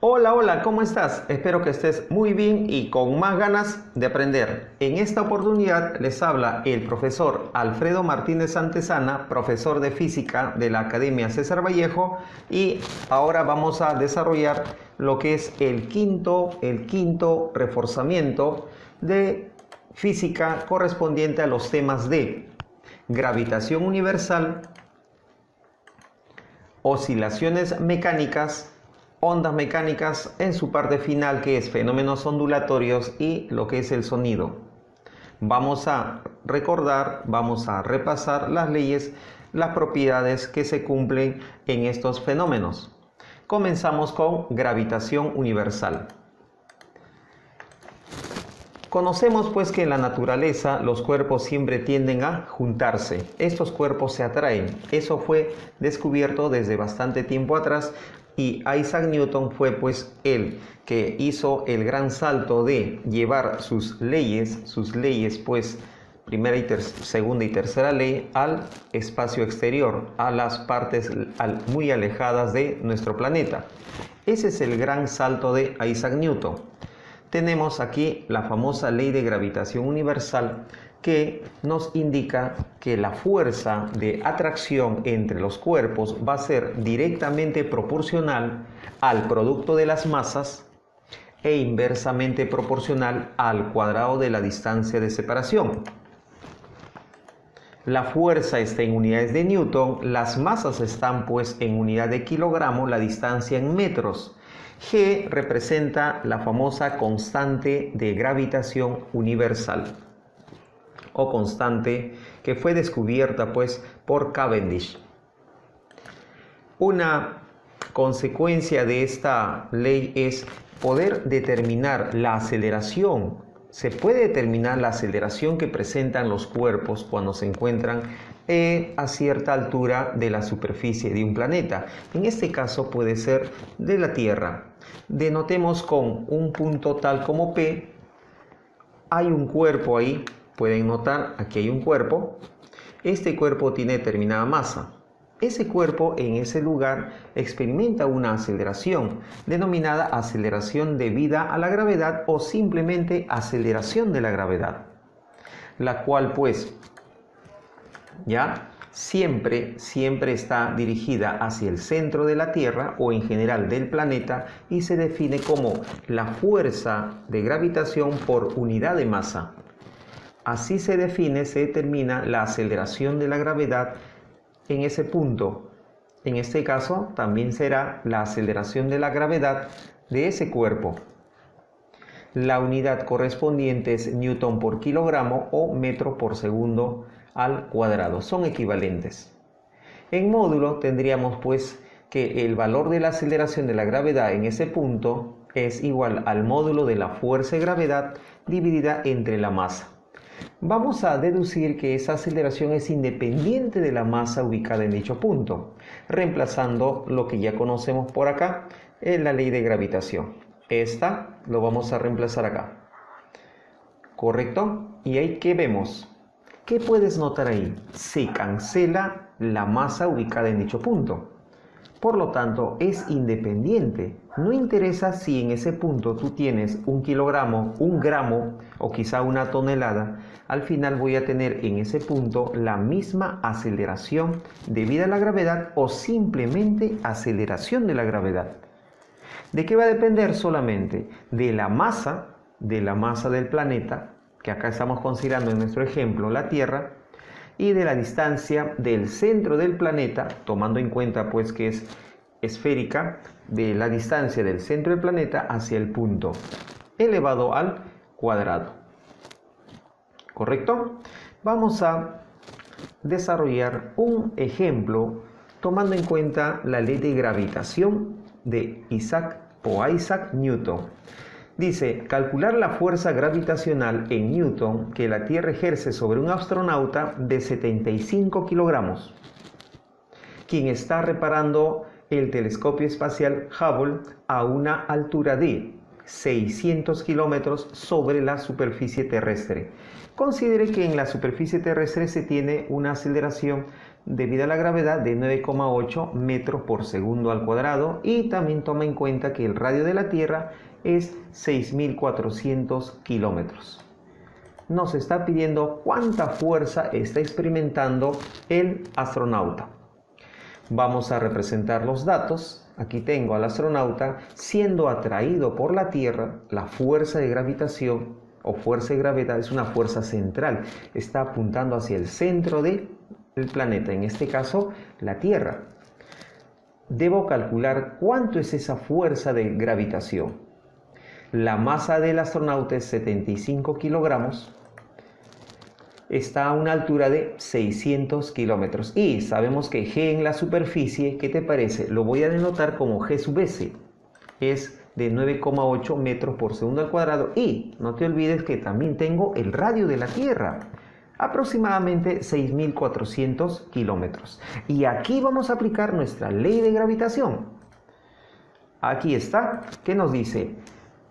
Hola, hola, ¿cómo estás? Espero que estés muy bien y con más ganas de aprender. En esta oportunidad les habla el profesor Alfredo Martínez Santezana, profesor de física de la Academia César Vallejo, y ahora vamos a desarrollar lo que es el quinto reforzamiento de física correspondiente a los temas de gravitación universal, oscilaciones mecánicas, ondas mecánicas en su parte final, que es fenómenos ondulatorios, y lo que es el sonido. Vamos a recordar, vamos a repasar las leyes, las propiedades que se cumplen en estos fenómenos. Comenzamos con gravitación universal. Conocemos pues que en la naturaleza los cuerpos siempre tienden a juntarse. Estos cuerpos se atraen. Eso fue descubierto desde bastante tiempo atrás, y Isaac Newton fue pues el que hizo el gran salto de llevar sus leyes pues primera y segunda y tercera ley al espacio exterior, a las partes muy alejadas de nuestro planeta. Ese es el gran salto de Isaac Newton. Tenemos aquí la famosa ley de gravitación universal, que nos indica que la fuerza de atracción entre los cuerpos va a ser directamente proporcional al producto de las masas e inversamente proporcional al cuadrado de la distancia de separación. La fuerza está en unidades de Newton, las masas están pues en unidad de kilogramo, la distancia en metros. G representa la famosa constante de gravitación universal, o constante que fue descubierta pues por Cavendish. Una consecuencia de esta ley es poder determinar la aceleración. Se puede determinar la aceleración que presentan los cuerpos cuando se encuentran a cierta altura de la superficie de un planeta. En este caso puede ser de la Tierra. Denotemos con un punto tal como P. Hay un cuerpo ahí. Pueden notar, aquí hay un cuerpo. Este cuerpo tiene determinada masa. Ese cuerpo en ese lugar experimenta una aceleración, denominada aceleración debida a la gravedad o simplemente aceleración de la gravedad, la cual pues ya siempre está dirigida hacia el centro de la Tierra o en general del planeta, y se define como la fuerza de gravitación por unidad de masa. Así se determina la aceleración de la gravedad en ese punto. En este caso también será la aceleración de la gravedad de ese cuerpo. La unidad correspondiente es Newton por kilogramo o metro por segundo al cuadrado. Son equivalentes. En módulo tendríamos pues que el valor de la aceleración de la gravedad en ese punto es igual al módulo de la fuerza de gravedad dividida entre la masa. Vamos a deducir que esa aceleración es independiente de la masa ubicada en dicho punto, reemplazando lo que ya conocemos por acá en la ley de gravitación. Esta lo vamos a reemplazar acá. ¿Correcto? Y ahí, ¿qué vemos? ¿Qué puedes notar ahí? Se cancela la masa ubicada en dicho punto. Por lo tanto, es independiente. No interesa si en ese punto tú tienes un kilogramo, un gramo o quizá una tonelada. Al final voy a tener en ese punto la misma aceleración debida a la gravedad o simplemente aceleración de la gravedad. ¿De qué va a depender? Solamente de la masa del planeta, que acá estamos considerando en nuestro ejemplo la Tierra, y de la distancia del centro del planeta, tomando en cuenta pues que es esférica, de la distancia del centro del planeta hacia el punto, elevado al cuadrado. ¿Correcto? Vamos a desarrollar un ejemplo tomando en cuenta la ley de gravitación de Isaac Newton. Dice, calcular la fuerza gravitacional en Newton que la Tierra ejerce sobre un astronauta de 75 kilogramos, quien está reparando el telescopio espacial Hubble a una altura de 600 kilómetros sobre la superficie terrestre. Considere que en la superficie terrestre se tiene una aceleración debido a la gravedad de 9,8 metros por segundo al cuadrado, y también toma en cuenta que el radio de la Tierra es 6.400 kilómetros. Nos está pidiendo cuánta fuerza está experimentando el astronauta. Vamos a representar los datos. Aquí tengo al astronauta siendo atraído por la Tierra. La fuerza de gravitación o fuerza de gravedad es una fuerza central. Está apuntando hacia el centro del planeta, en este caso la Tierra. Debo calcular cuánto es esa fuerza de gravitación. La masa del astronauta es 75 kilogramos. Está a una altura de 600 kilómetros. Y sabemos que G en la superficie, ¿qué te parece? Lo voy a denotar como G sub S. Es de 9,8 metros por segundo al cuadrado. Y no te olvides que también tengo el radio de la Tierra. Aproximadamente 6.400 kilómetros. Y aquí vamos a aplicar nuestra ley de gravitación. Aquí está. ¿Qué nos dice?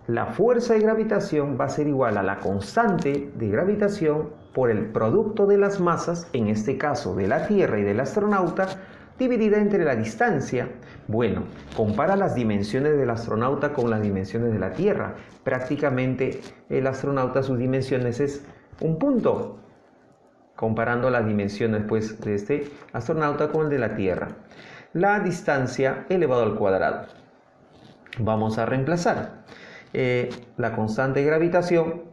La fuerza de gravitación va a ser igual a la constante de gravitación por el producto de las masas, en este caso de la Tierra y del astronauta, dividida entre la distancia. Bueno, compara las dimensiones del astronauta con las dimensiones de la Tierra. Prácticamente el astronauta, sus dimensiones es un punto, comparando las dimensiones pues, de este astronauta con el de la Tierra. La distancia elevado al cuadrado. Vamos a reemplazar la constante de gravitación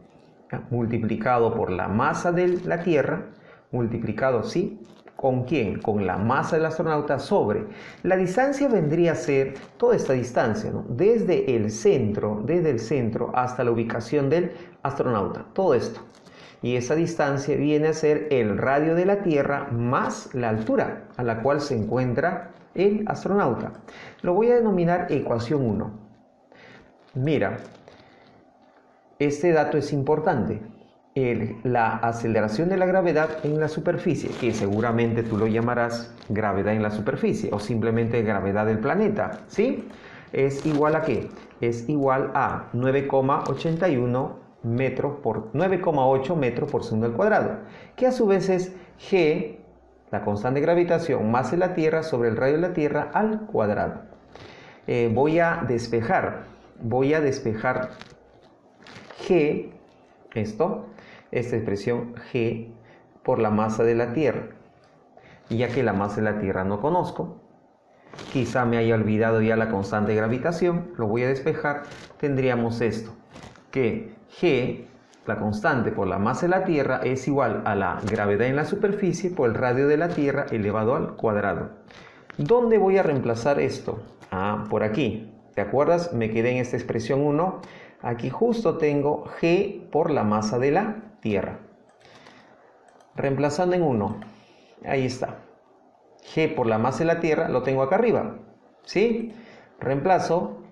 multiplicado por la masa de la Tierra, multiplicado, ¿sí? ¿Con quién? Con la masa del astronauta sobre. La distancia vendría a ser toda esta distancia, ¿no? Desde el centro hasta la ubicación del astronauta, todo esto. Y esa distancia viene a ser el radio de la Tierra más la altura a la cual se encuentra el astronauta. Lo voy a denominar ecuación 1. Mira, este dato es importante. La aceleración de la gravedad en la superficie, que seguramente tú lo llamarás gravedad en la superficie o simplemente gravedad del planeta, ¿sí? ¿Es igual a qué? Es igual a 9,81 metros por 9,8 metros por segundo al cuadrado, que a su vez es G, la constante de gravitación, más de la Tierra sobre el radio de la Tierra al cuadrado. Voy a despejar G, esta expresión G por la masa de la Tierra. Y ya que la masa de la Tierra no conozco, quizá me haya olvidado ya la constante de gravitación, lo voy a despejar. Tendríamos esto, que G, la constante por la masa de la Tierra, es igual a la gravedad en la superficie por el radio de la Tierra elevado al cuadrado. ¿Dónde voy a reemplazar esto? Por aquí. ¿Te acuerdas? Me quedé en esta expresión 1. Aquí justo tengo G por la masa de la Tierra. Reemplazando en 1. Ahí está. G por la masa de la Tierra lo tengo acá arriba. ¿Sí? Reemplazo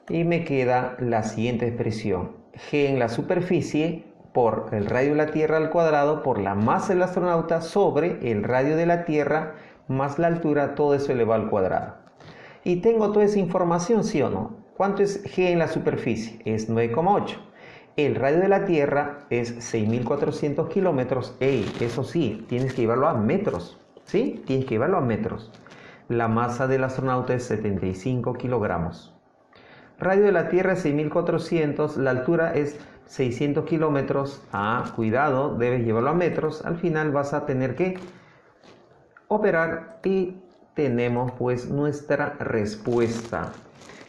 y me queda la siguiente expresión. G en la superficie por el radio de la Tierra al cuadrado por la masa del astronauta sobre el radio de la Tierra más la altura, todo eso elevado al cuadrado. Y tengo toda esa información, ¿sí o no? ¿Cuánto es G en la superficie? Es 9,8. El radio de la Tierra es 6.400 kilómetros. Eso sí, tienes que llevarlo a metros. ¿Sí? Tienes que llevarlo a metros. La masa del astronauta es 75 kilogramos. Radio de la Tierra es 6.400. La altura es 600 kilómetros. Cuidado, debes llevarlo a metros. Al final vas a tener que operar y tenemos pues nuestra respuesta.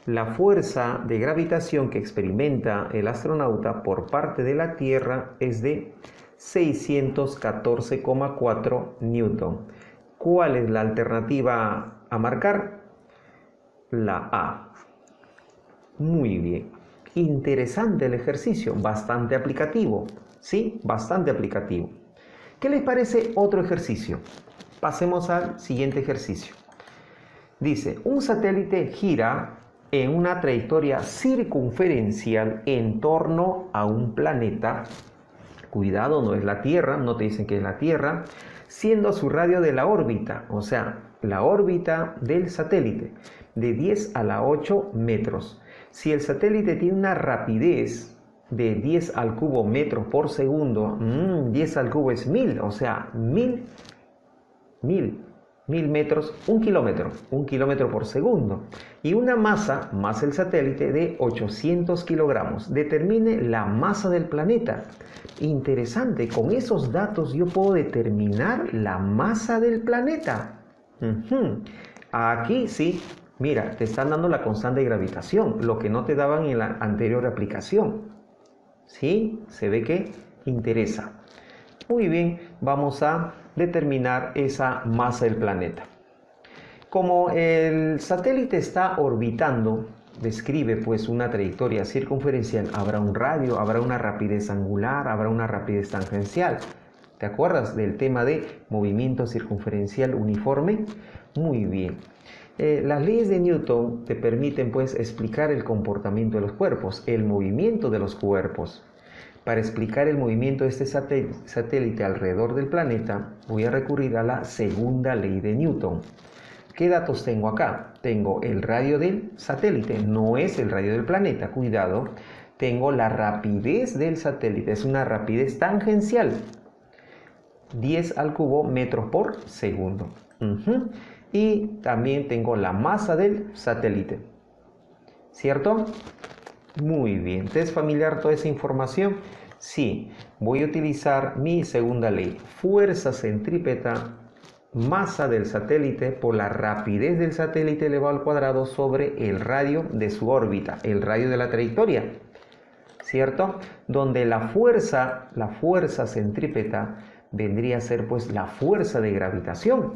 La fuerza de gravitación que experimenta el astronauta por parte de la Tierra es de 614,4 newton. ¿Cuál es la alternativa a marcar? La A. Muy bien. Interesante el ejercicio, bastante aplicativo. ¿Sí? Bastante aplicativo. ¿Qué les parece otro ejercicio? Pasemos al siguiente ejercicio. Dice, un satélite gira en una trayectoria circunferencial en torno a un planeta. Cuidado, no es la Tierra, no te dicen que es la Tierra, siendo su radio de la órbita, o sea, la órbita del satélite, de 10 a la 8 metros. Si el satélite tiene una rapidez de 10 al cubo metros por segundo, 10 al cubo es 1000, o sea, 1000 1000 metros, 1 kilómetro por segundo. Y una masa, el satélite, de 800 kilogramos. Determine la masa del planeta. Interesante, con esos datos yo puedo determinar la masa del planeta. Aquí sí, mira, te están dando la constante de gravitación, lo que no te daban en la anterior aplicación. ¿Sí? Se ve que interesa. Muy bien, vamos a determinar esa masa del planeta. Como el satélite está orbitando, describe pues una trayectoria circunferencial, habrá un radio, habrá una rapidez angular, habrá una rapidez tangencial. ¿Te acuerdas del tema de movimiento circunferencial uniforme? Muy bien. Las leyes de Newton te permiten pues explicar el comportamiento de los cuerpos, el movimiento de los cuerpos. Para explicar el movimiento de este satélite alrededor del planeta, voy a recurrir a la segunda ley de Newton. ¿Qué datos tengo acá? Tengo el radio del satélite, no es el radio del planeta, cuidado. Tengo la rapidez del satélite, es una rapidez tangencial, 10 al cubo metros por segundo. Y también tengo la masa del satélite, ¿cierto? Muy bien, ¿te es familiar toda esa información? Sí, voy a utilizar mi segunda ley. Fuerza centrípeta, masa del satélite por la rapidez del satélite elevado al cuadrado sobre el radio de su órbita, el radio de la trayectoria, ¿cierto? Donde la fuerza centrípeta vendría a ser pues la fuerza de gravitación.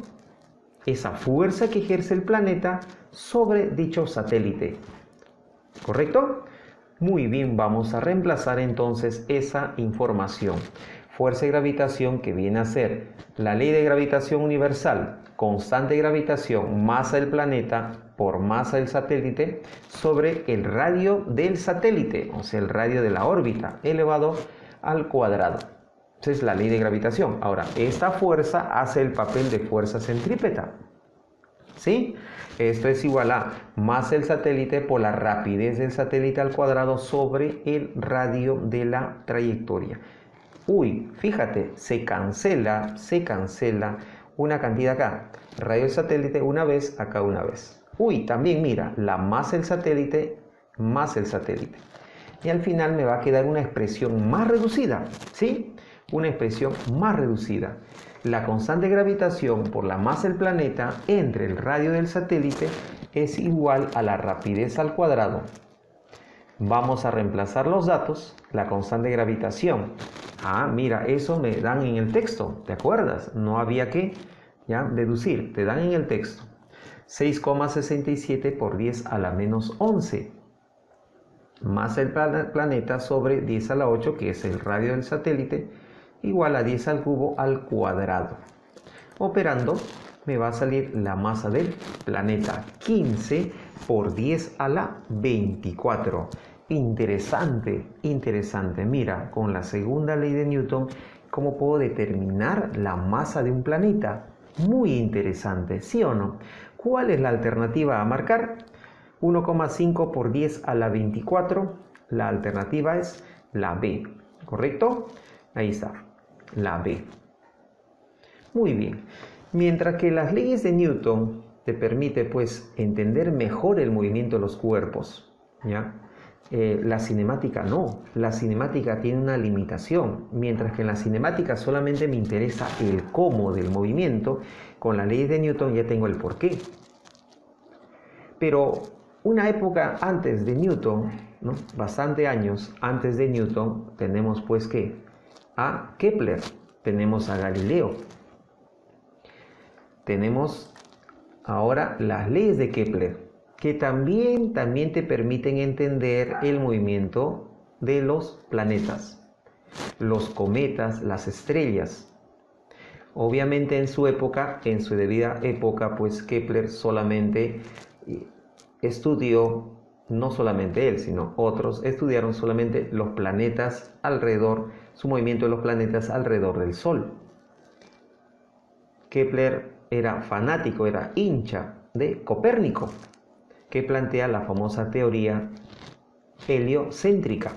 Esa fuerza que ejerce el planeta sobre dicho satélite. ¿Correcto? Muy bien, vamos a reemplazar entonces esa información. Fuerza de gravitación, que viene a ser la ley de gravitación universal, constante de gravitación, masa del planeta por masa del satélite, sobre el radio del satélite, o sea, el radio de la órbita, elevado al cuadrado. Esa es la ley de gravitación. Ahora, esta fuerza hace el papel de fuerza centrípeta. ¿Sí? Esto es igual a masa del satélite por la rapidez del satélite al cuadrado sobre el radio de la trayectoria. Uy, fíjate, se cancela una cantidad acá. Radio del satélite una vez, acá una vez. Uy, también mira, la masa del satélite más el satélite. Y al final me va a quedar una expresión más reducida, ¿sí? Una expresión más reducida. La constante de gravitación por la masa del planeta entre el radio del satélite es igual a la rapidez al cuadrado. Vamos a reemplazar los datos, la constante de gravitación. Mira, eso me dan en el texto, ¿te acuerdas? No había que deducir, te dan en el texto. 6,67 por 10 a la menos 11. Masa del planeta sobre 10 a la 8, que es el radio del satélite, igual a 10 al cubo al cuadrado. Operando, me va a salir la masa del planeta, 15 por 10 a la 24. Interesante, interesante. Mira, con la segunda ley de Newton, ¿cómo puedo determinar la masa de un planeta? Muy interesante, ¿sí o no? ¿Cuál es la alternativa a marcar? 1,5 por 10 a la 24. La alternativa es la B, ¿correcto? Ahí está, la B. Muy bien. Mientras que las leyes de Newton te permiten pues entender mejor el movimiento de los cuerpos, ¿ya? La cinemática no. La cinemática tiene una limitación. Mientras que en la cinemática solamente me interesa el cómo del movimiento, con las leyes de Newton ya tengo el porqué. Pero una época antes de Newton, ¿no? Bastante años antes de Newton, tenemos pues que a Kepler, tenemos a Galileo. Tenemos ahora las leyes de Kepler, que también te permiten entender el movimiento de los planetas, los cometas, las estrellas. Obviamente en su época, en su debida época, pues Kepler solamente estudió, no solamente él, sino otros estudiaron solamente los planetas alrededor, su movimiento de los planetas alrededor del Sol. Kepler era fanático, era hincha de Copérnico, que plantea la famosa teoría heliocéntrica,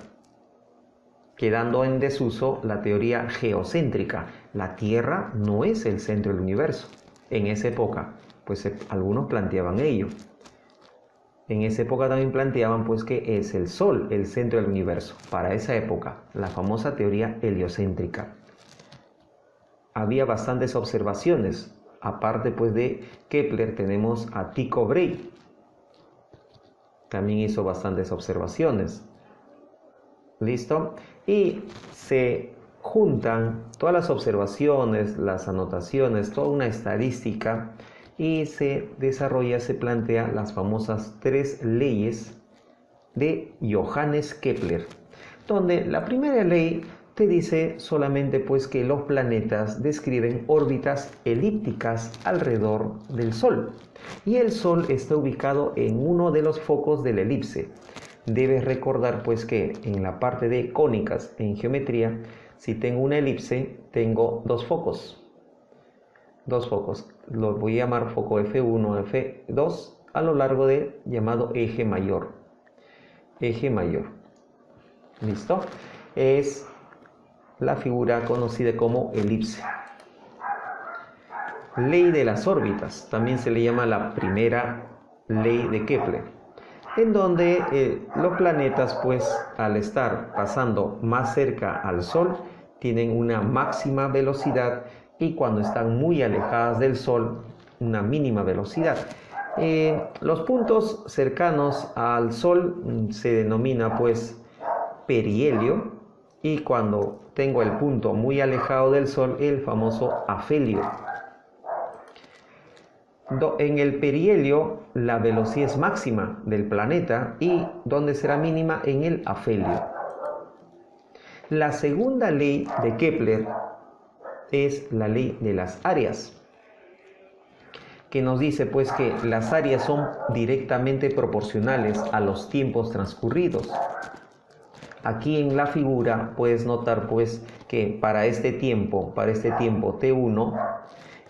quedando en desuso la teoría geocéntrica. La Tierra no es el centro del universo, En esa época, pues algunos planteaban ello. En esa época también planteaban pues que es el Sol el centro del universo. Para esa época, la famosa teoría heliocéntrica. Había bastantes observaciones. Aparte pues de Kepler tenemos a Tycho Brahe. También hizo bastantes observaciones. ¿Listo? Y se juntan todas las observaciones, las anotaciones, toda una estadística y se desarrolla, se plantea las famosas 3 leyes de Johannes Kepler, donde la primera ley te dice solamente pues que los planetas describen órbitas elípticas alrededor del Sol y el Sol está ubicado en uno de los focos de la elipse. Debes recordar pues que en la parte de cónicas en geometría, si tengo una elipse, tengo dos focos. Los voy a llamar foco F1, F2 a lo largo del llamado eje mayor. Eje mayor. ¿Listo? Es la figura conocida como elipse. Ley de las órbitas, también se le llama la primera ley de Kepler, en donde los planetas pues al estar pasando más cerca al Sol tienen una máxima velocidad y cuando están muy alejadas del Sol una mínima velocidad. Los puntos cercanos al Sol se denomina pues perihelio y cuando tengo el punto muy alejado del Sol el famoso afelio. En el perihelio la velocidad es máxima del planeta y donde será mínima en el afelio. La segunda ley de Kepler es la ley de las áreas, que nos dice pues que las áreas son directamente proporcionales a los tiempos transcurridos. Aquí en la figura puedes notar pues que para este tiempo T1,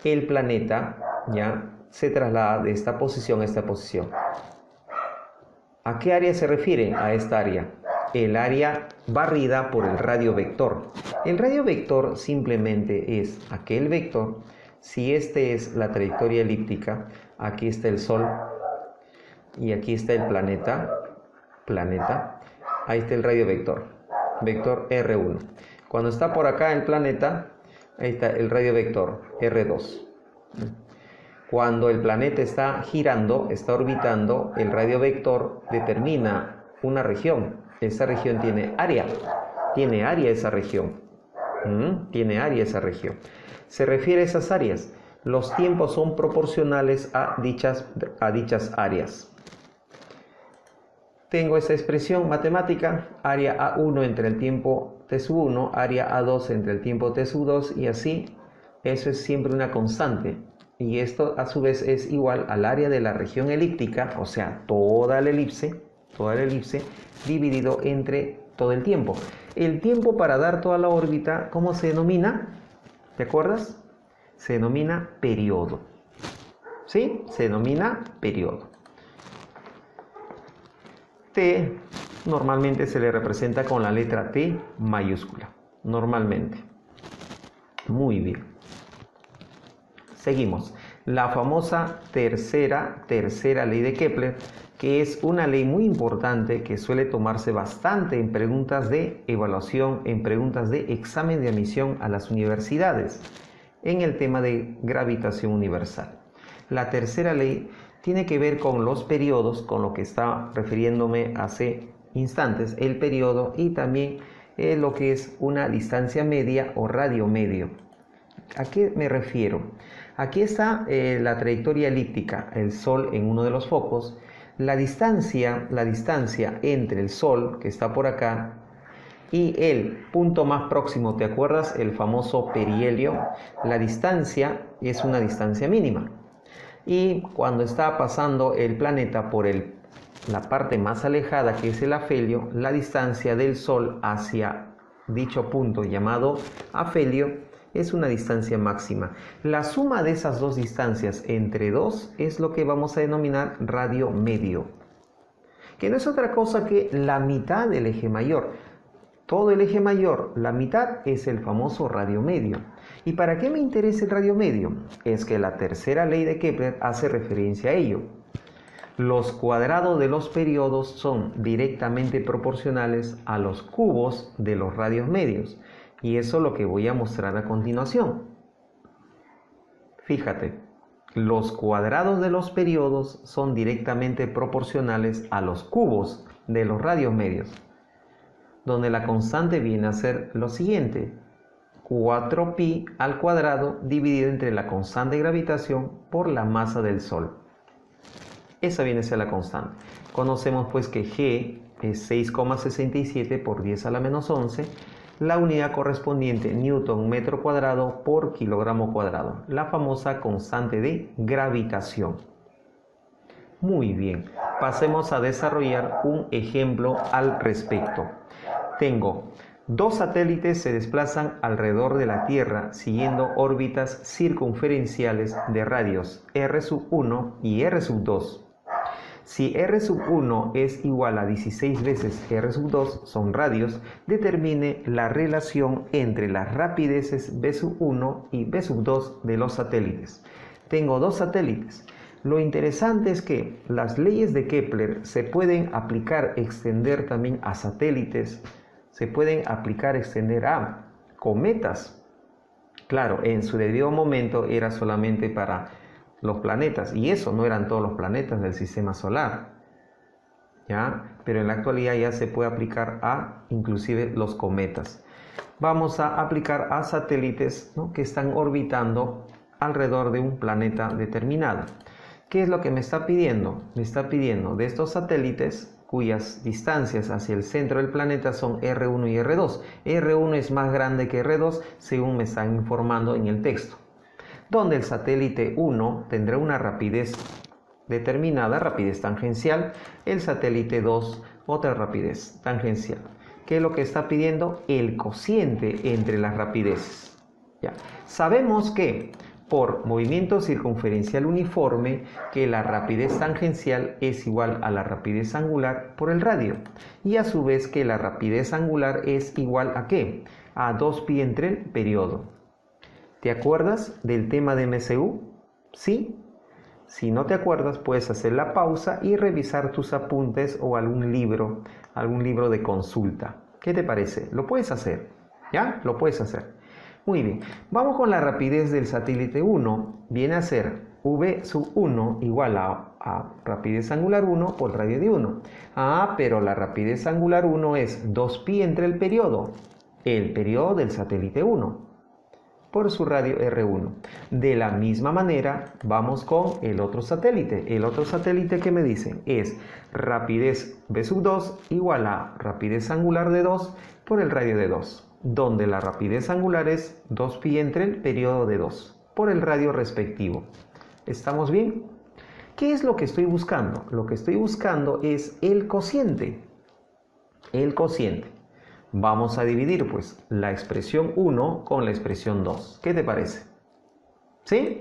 el planeta ya se traslada de esta posición a esta posición. ¿A qué área se refiere? A esta área. El área barrida por el radio vector. El radio vector simplemente es aquel vector. Si este es la trayectoria elíptica, aquí está el Sol y aquí está el planeta. Ahí está el radio vector, vector R1. Cuando está por acá el planeta, ahí está el radio vector R2. Cuando el planeta está girando, está orbitando, el radio vector determina una región. Esa región tiene área. Tiene área esa región. Tiene área esa región. Se refiere a esas áreas. Los tiempos son proporcionales a dichas áreas. Tengo esa expresión matemática, área A1 entre el tiempo T1, área A2 entre el tiempo T2 y así. Eso es siempre una constante. Y esto a su vez es igual al área de la región elíptica, o sea, toda la elipse dividido entre todo el tiempo. El tiempo para dar toda la órbita, ¿cómo se denomina? ¿Te acuerdas? Se denomina periodo. ¿Sí? Se denomina periodo. T normalmente se le representa con la letra T mayúscula. Normalmente. Muy bien. Seguimos. La famosa tercera ley de Kepler, que es una ley muy importante que suele tomarse bastante en preguntas de evaluación, en preguntas de examen de admisión a las universidades, en el tema de gravitación universal. La tercera ley tiene que ver con los periodos, con lo que estaba refiriéndome hace instantes, el periodo y también lo que es una distancia media o radio medio. ¿A qué me refiero? Aquí está la trayectoria elíptica, el Sol en uno de los focos, la distancia entre el Sol, que está por acá, y el punto más próximo, ¿te acuerdas? El famoso perihelio. La distancia es una distancia mínima. Y cuando está pasando el planeta por la parte más alejada, que es el afelio, la distancia del Sol hacia dicho punto llamado afelio es una distancia máxima. La suma de esas dos distancias entre dos es lo que vamos a denominar radio medio, que no es otra cosa que la mitad del eje mayor. todo el eje mayor, la mitad es el famoso radio medio. ¿Y para qué me interesa el radio medio? Es que la tercera ley de Kepler hace referencia a ello. Los cuadrados de los periodos son directamente proporcionales a los cubos de los radios medios. Y eso es lo que voy a mostrar a continuación. Fíjate, los cuadrados de los periodos son directamente proporcionales a los cubos de los radios medios, donde la constante viene a ser lo siguiente: 4pi al cuadrado dividido entre la constante de gravitación por la masa del Sol. Esa viene a ser la constante. Conocemos pues que G es 6,67 por 10 a la menos 11, la unidad correspondiente Newton metro cuadrado por kilogramo cuadrado, la famosa constante de gravitación. Muy bien, pasemos a desarrollar un ejemplo al respecto. Tengo dos satélites se desplazan alrededor de la Tierra siguiendo órbitas circunferenciales de radios R1 y R2. Si R1 es igual a 16 veces R2, son radios, determine la relación entre las rapideces V1 y V2 de los satélites. Tengo dos satélites. Lo interesante es que las leyes de Kepler se pueden aplicar, extender también a satélites, se pueden aplicar, extender a cometas. Claro, en su debido momento era solamente para los planetas, y eso no eran todos los planetas del sistema solar, ¿ya? Pero en la actualidad ya se puede aplicar a inclusive los cometas. Vamos a aplicar a satélites, ¿no?, que están orbitando alrededor de un planeta determinado. ¿Qué es lo que me está pidiendo? Me está pidiendo de estos satélites cuyas distancias hacia el centro del planeta son R1 y R2. R1 es más grande que R2 según me están informando en el texto, donde el satélite 1 tendrá una rapidez determinada, rapidez tangencial, el satélite 2 otra rapidez tangencial. ¿Qué es lo que está pidiendo? El cociente entre las rapideces. Ya. Sabemos que por movimiento circunferencial uniforme que la rapidez tangencial es igual a la rapidez angular por el radio, y a su vez que la rapidez angular es igual a ¿qué? A 2pi entre el periodo. ¿Te acuerdas del tema de MCU? ¿Sí? Si no te acuerdas, puedes hacer la pausa y revisar tus apuntes o algún libro de consulta. ¿Qué te parece? ¿Lo puedes hacer? ¿Ya? Lo puedes hacer. Muy bien. Vamos con la rapidez del satélite 1. Viene a ser V1 igual a rapidez angular 1 por radio de 1. Ah, pero la rapidez angular 1 es 2pi entre el periodo del satélite 1. Por su radio R1. De la misma manera, vamos con el otro satélite. El otro satélite que me dicen es rapidez V2 igual a rapidez angular de 2 por el radio de 2, donde la rapidez angular es 2pi entre el periodo de 2 por el radio respectivo. ¿Estamos bien? ¿Qué es lo que estoy buscando? Lo que estoy buscando es el cociente. El cociente. Vamos a dividir pues la expresión 1 con la expresión 2. ¿Qué te parece? ¿Sí?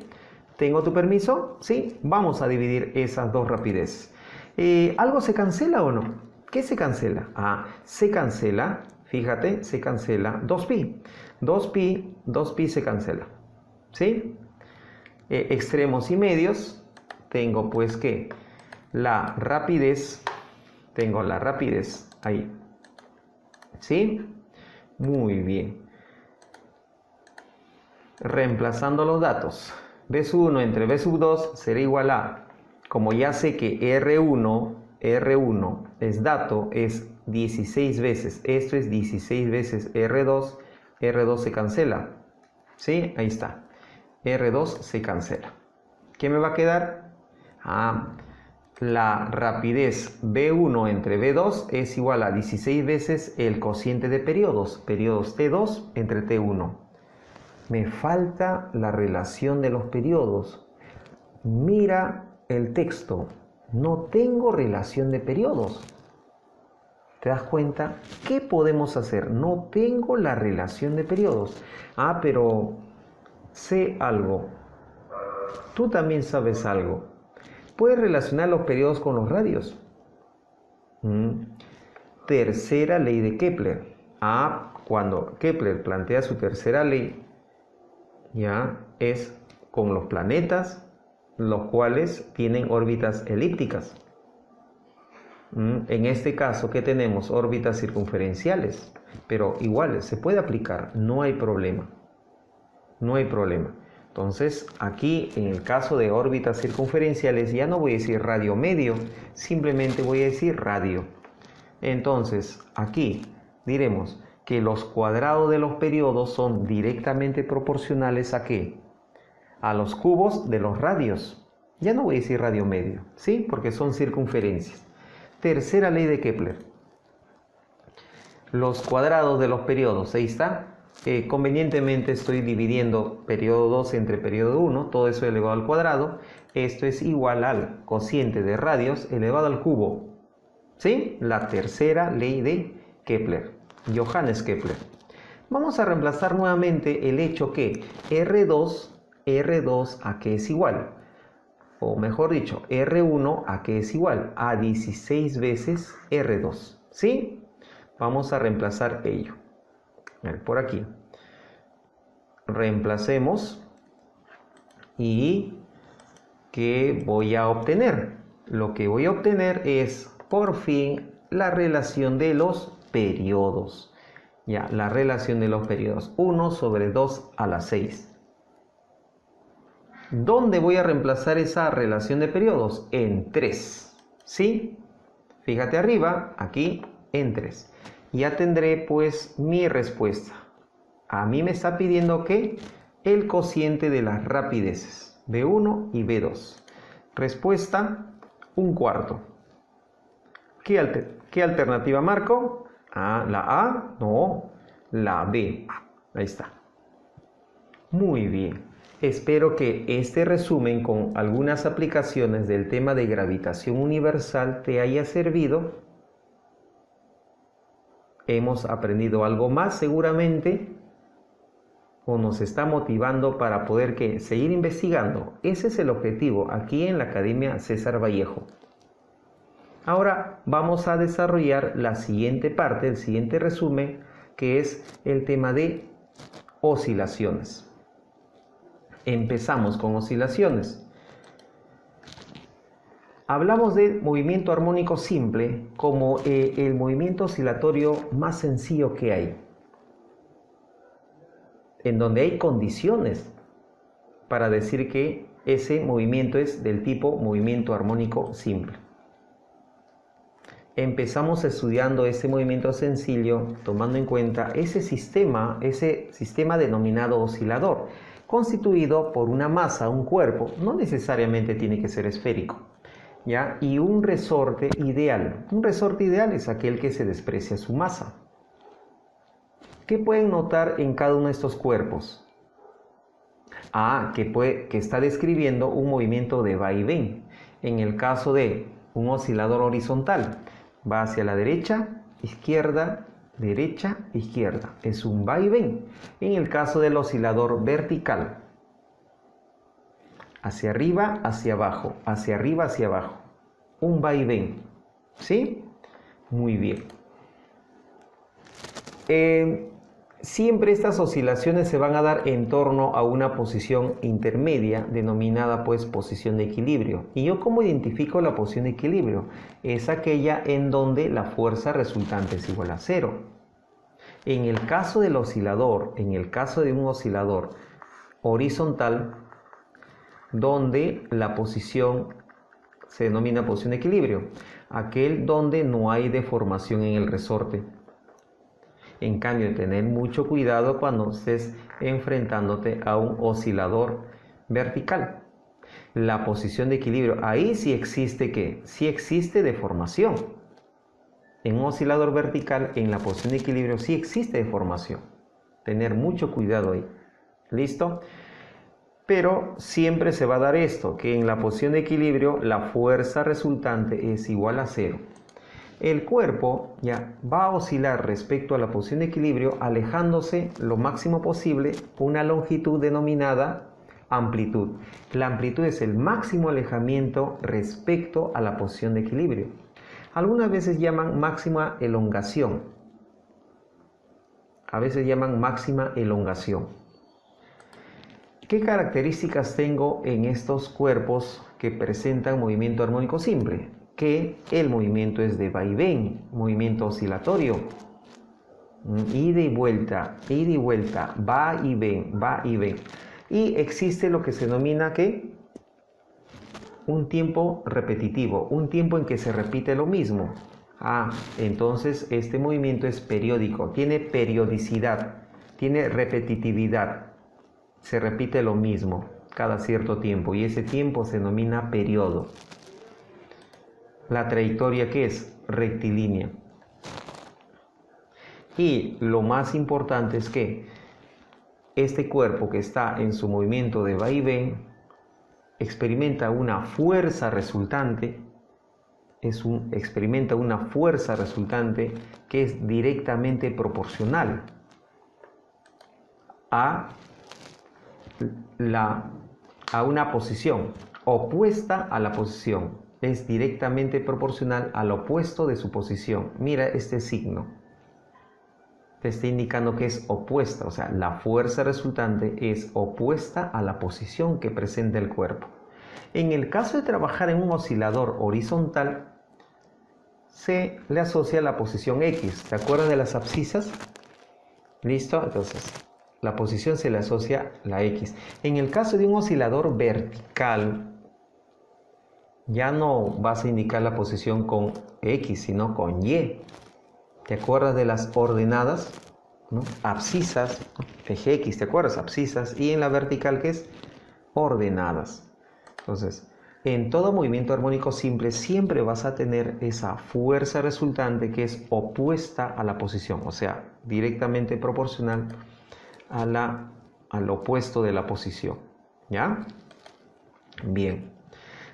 ¿Tengo tu permiso? Sí. Vamos a dividir esas dos rapideces. ¿Algo se cancela o no? ¿Qué se cancela? Ah, se cancela, fíjate, se cancela 2pi. 2pi se cancela. ¿Sí? Extremos y medios. Tengo pues que la rapidez, tengo la rapidez ahí. ¿Sí? Muy bien. Reemplazando los datos. V1 entre V2 será igual a, como ya sé que R1 es dato, es 16 veces. Esto es 16 veces R2. R2 se cancela. ¿Sí? Ahí está. R2 se cancela. ¿Qué me va a quedar? La rapidez V1 entre V2 es igual a 16 veces el cociente de periodos T2 entre T1. Me falta la relación de los periodos. Mira el texto. No tengo relación de periodos. ¿Te das cuenta? ¿Qué podemos hacer? No tengo la relación de periodos. Pero sé algo. Tú también sabes algo. Puedes relacionar los periodos con los radios. Tercera ley de Kepler. cuando Kepler plantea su tercera ley, ya es con los planetas, los cuales tienen órbitas elípticas. En este caso, ¿qué tenemos? Órbitas circunferenciales, pero igual se puede aplicar, no hay problema. No hay problema. Entonces, aquí en el caso de órbitas circunferenciales, ya no voy a decir radio medio, simplemente voy a decir radio. Entonces, aquí diremos que los cuadrados de los periodos son directamente proporcionales ¿a qué? A los cubos de los radios. Ya no voy a decir radio medio, ¿sí? Porque son circunferencias. Tercera ley de Kepler. Los cuadrados de los periodos, ahí está. Convenientemente estoy dividiendo periodo 2 entre periodo 1, todo eso elevado al cuadrado. Esto es igual al cociente de radios elevado al cubo. ¿Sí? La tercera ley de Kepler, Johannes Kepler. Vamos a reemplazar nuevamente el hecho que R2 ¿a qué es igual? O mejor dicho, R1 ¿a qué es igual? A 16 veces R2. ¿Sí? Vamos a reemplazar ello. Por aquí. Reemplacemos. ¿Y qué voy a obtener? Lo que voy a obtener es, por fin, la relación de los periodos. Ya, la relación de los periodos. 1 sobre 2 a la 6. ¿Dónde voy a reemplazar esa relación de periodos? En 3. ¿Sí? Fíjate arriba, aquí, en 3. Ya tendré pues mi respuesta. A mí me está pidiendo que el cociente de las rapideces, B1 y B2. Respuesta, 1/4. ¿Qué alternativa marco? ¿La A? No, la B. Ahí está. Muy bien. Espero que este resumen con algunas aplicaciones del tema de gravitación universal te haya servido. Hemos aprendido algo más seguramente o nos está motivando para poder seguir investigando. Ese es el objetivo aquí en la Academia César Vallejo. Ahora vamos a desarrollar la siguiente parte, el siguiente resumen, que es el tema de oscilaciones. Empezamos con oscilaciones. Hablamos del movimiento armónico simple como el movimiento oscilatorio más sencillo que hay, en donde hay condiciones para decir que ese movimiento es del tipo movimiento armónico simple. Empezamos estudiando ese movimiento sencillo tomando en cuenta ese sistema denominado oscilador, constituido por una masa, un cuerpo, no necesariamente tiene que ser esférico, ¿ya? Y un resorte ideal. Un resorte ideal es aquel que se desprecia su masa. ¿Qué pueden notar en cada uno de estos cuerpos? Que está describiendo un movimiento de vaivén. En el caso de un oscilador horizontal, va hacia la derecha, izquierda, derecha, izquierda. Es un vaivén. En el caso del oscilador vertical, hacia arriba, hacia abajo, hacia arriba, hacia abajo. Un vaivén. ¿Sí? Muy bien. Siempre estas oscilaciones se van a dar en torno a una posición intermedia denominada pues posición de equilibrio. ¿Y yo cómo identifico la posición de equilibrio? Es aquella en donde la fuerza resultante es igual a 0. En el caso del oscilador, en el caso de un oscilador horizontal, donde la posición se denomina posición de equilibrio, aquel donde no hay deformación en el resorte. En cambio, tener mucho cuidado cuando estés enfrentándote a un oscilador vertical. La posición de equilibrio, ahí sí existe ¿qué? Sí existe deformación. En un oscilador vertical, en la posición de equilibrio, sí existe deformación. Tener mucho cuidado ahí. ¿Listo? Pero siempre se va a dar esto, que en la posición de equilibrio la fuerza resultante es igual a 0. El cuerpo ya va a oscilar respecto a la posición de equilibrio alejándose lo máximo posible una longitud denominada amplitud. La amplitud es el máximo alejamiento respecto a la posición de equilibrio. Algunas veces llaman máxima elongación. A veces llaman máxima elongación. ¿Qué características tengo en estos cuerpos que presentan movimiento armónico simple? Que el movimiento es de vaivén, movimiento oscilatorio, ida y vuelta, va y ven, va y ven. Y existe lo que se denomina ¿qué? Un tiempo repetitivo, un tiempo en que se repite lo mismo. Entonces este movimiento es periódico, tiene periodicidad, tiene repetitividad. Se repite lo mismo cada cierto tiempo y ese tiempo se denomina periodo. La trayectoria, ¿qué es? Rectilínea. Y lo más importante es que este cuerpo que está en su movimiento de vaivén experimenta una fuerza resultante, experimenta una fuerza resultante que es directamente proporcional a una posición opuesta a la posición. Es directamente proporcional al opuesto de su posición. Mira este signo. Te está indicando que es opuesta, o sea, la fuerza resultante es opuesta a la posición que presenta el cuerpo. En el caso de trabajar en un oscilador horizontal, se le asocia la posición X. ¿Te acuerdas de las abscisas? ¿Listo? Entonces, la posición se le asocia la X. En el caso de un oscilador vertical, ya no vas a indicar la posición con X, sino con Y. ¿Te acuerdas de las ordenadas? ¿No? Abscisas, ¿no? Eje X, ¿te acuerdas? Abscisas. Y en la vertical, ¿qué es? Ordenadas. Entonces, en todo movimiento armónico simple siempre vas a tener esa fuerza resultante que es opuesta a la posición, o sea, directamente proporcional al opuesto de la posición. ¿Ya? Bien.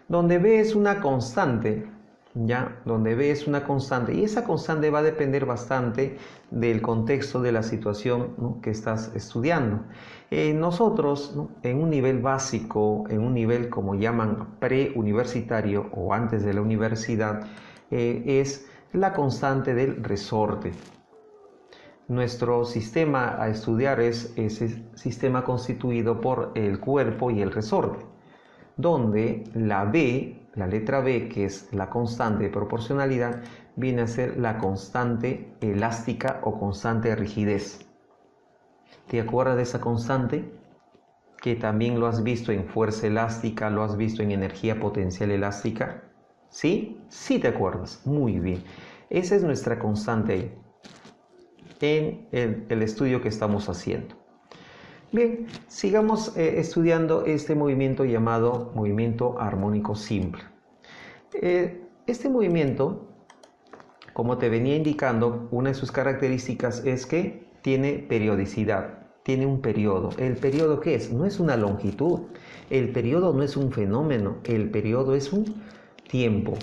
Donde B es una constante, ¿ya? Donde B es una constante, y esa constante va a depender bastante del contexto de la situación, ¿no?, que estás estudiando. Nosotros, ¿no?, en un nivel básico, en un nivel como llaman preuniversitario o antes de la universidad, es la constante del resorte. Nuestro sistema a estudiar es ese sistema constituido por el cuerpo y el resorte, donde la B, la letra B, que es la constante de proporcionalidad, viene a ser la constante elástica o constante de rigidez. ¿Te acuerdas de esa constante? Que también lo has visto en fuerza elástica, lo has visto en energía potencial elástica. ¿Sí? Sí te acuerdas. Muy bien. Esa es nuestra constante ahí, en el estudio que estamos haciendo. Bien, sigamos estudiando este movimiento llamado movimiento armónico simple. Este movimiento, como te venía indicando, una de sus características es que tiene periodicidad, tiene un periodo. ¿El periodo qué es? No es una longitud, el periodo no es un fenómeno, el periodo es un tiempo.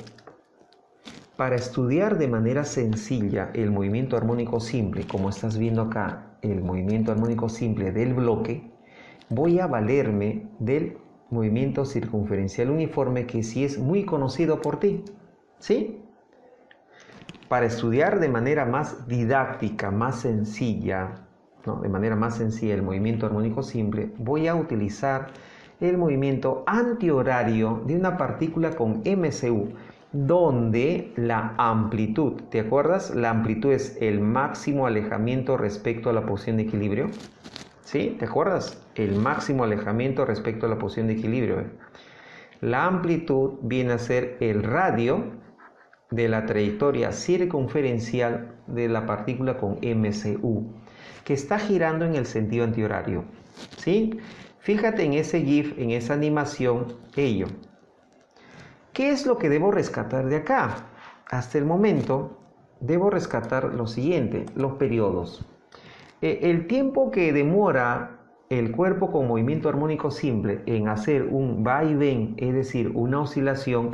Para estudiar de manera sencilla el movimiento armónico simple, como estás viendo acá, el movimiento armónico simple del bloque, voy a valerme del movimiento circunferencial uniforme, que sí es muy conocido por ti, ¿sí? Para estudiar de manera más didáctica, más sencilla, ¿no?, de manera más sencilla el movimiento armónico simple, voy a utilizar el movimiento antihorario de una partícula con MCU, donde la amplitud, ¿te acuerdas? La amplitud es el máximo alejamiento respecto a la posición de equilibrio. ¿Sí? ¿Te acuerdas? El máximo alejamiento respecto a la posición de equilibrio. La amplitud viene a ser el radio de la trayectoria circunferencial de la partícula con MCU, que está girando en el sentido antihorario. ¿Sí? Fíjate en ese GIF, en esa animación, ello. ¿Qué es lo que debo rescatar de acá? Hasta el momento debo rescatar lo siguiente, los periodos. El tiempo que demora el cuerpo con movimiento armónico simple en hacer un va y ven, es decir, una oscilación,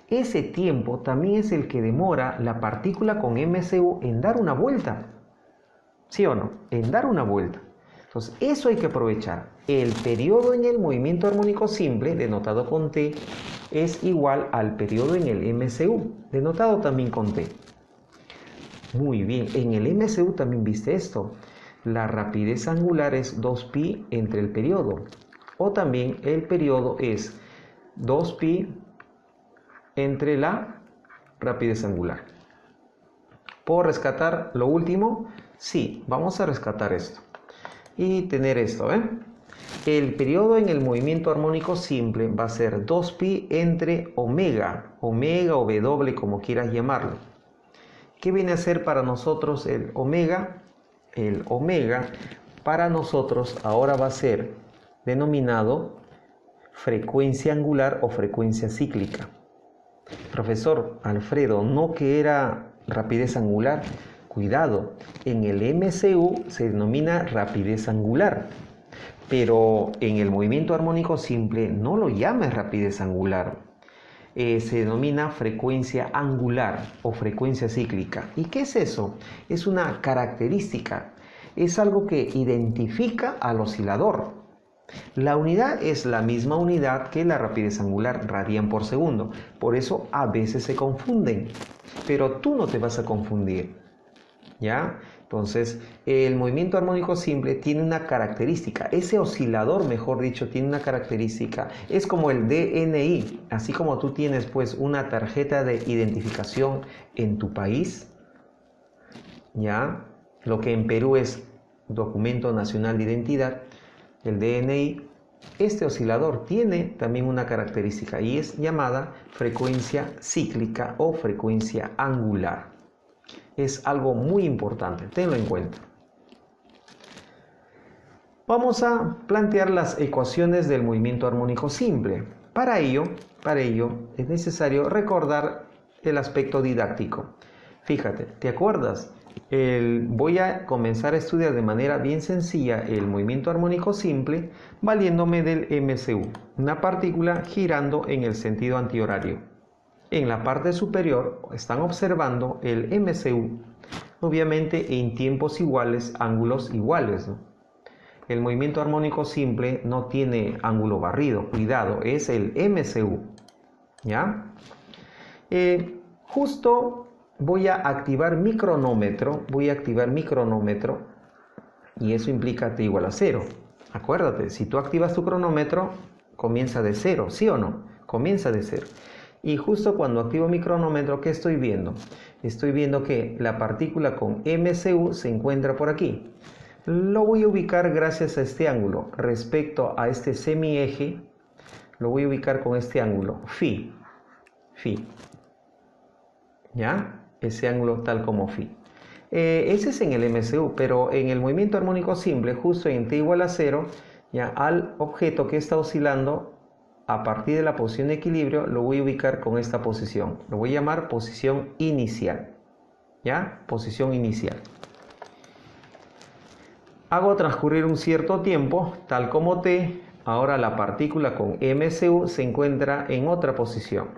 ese tiempo también es el que demora la partícula con MCU en dar una vuelta. ¿Sí o no? En dar una vuelta. Entonces, eso hay que aprovechar. El periodo en el movimiento armónico simple, denotado con T, es igual al periodo en el MCU, denotado también con T. Muy bien, en el MCU también viste esto. La rapidez angular es 2pi entre el periodo. O también el periodo es 2pi entre la rapidez angular. ¿Puedo rescatar lo último? Sí, vamos a rescatar esto. Y tener esto, El periodo en el movimiento armónico simple va a ser 2pi entre omega o W, como quieras llamarlo. ¿Qué viene a ser para nosotros el omega? El omega para nosotros ahora va a ser denominado frecuencia angular o frecuencia cíclica. Profesor Alfredo, ¿no que era rapidez angular? Cuidado, en el MCU se denomina rapidez angular, pero en el movimiento armónico simple no lo llames rapidez angular. Se denomina frecuencia angular o frecuencia cíclica. ¿Y qué es eso? Es una característica, es algo que identifica al oscilador. La unidad es la misma unidad que la rapidez angular, radian por segundo. Por eso a veces se confunden, pero tú no te vas a confundir, ¿ya? Entonces, el movimiento armónico simple tiene una característica, ese oscilador, mejor dicho, tiene una característica, es como el DNI, así como tú tienes pues una tarjeta de identificación en tu país, ¿ya? Lo que en Perú es Documento Nacional de Identidad, el DNI, este oscilador tiene también una característica y es llamada frecuencia cíclica o frecuencia angular. Es algo muy importante, tenlo en cuenta. Vamos a plantear las ecuaciones del movimiento armónico simple. Para ello es necesario recordar el aspecto didáctico. Fíjate, ¿te acuerdas? Voy a comenzar a estudiar de manera bien sencilla el movimiento armónico simple valiéndome del MCU, una partícula girando en el sentido antihorario. En la parte superior están observando el MCU, obviamente en tiempos iguales, ángulos iguales, ¿no? El movimiento armónico simple no tiene ángulo barrido, cuidado, es el MCU, ¿ya? Justo voy a activar mi cronómetro, y eso implica t igual a 0. Acuérdate, si tú activas tu cronómetro, comienza de 0, ¿sí o no? Comienza de 0. Y justo cuando activo mi cronómetro, ¿qué estoy viendo? Estoy viendo que la partícula con MCU se encuentra por aquí. Lo voy a ubicar gracias a este ángulo. Respecto a este semieje, lo voy a ubicar con este ángulo, phi. ¿Ya? Ese ángulo tal como phi. Ese es en el MCU, pero en el movimiento armónico simple, justo en t igual a 0, ya al objeto que está oscilando, a partir de la posición de equilibrio, lo voy a ubicar con esta posición. Lo voy a llamar posición inicial. ¿Ya? Posición inicial. Hago transcurrir un cierto tiempo, tal como t. Ahora la partícula con MCU se encuentra en otra posición.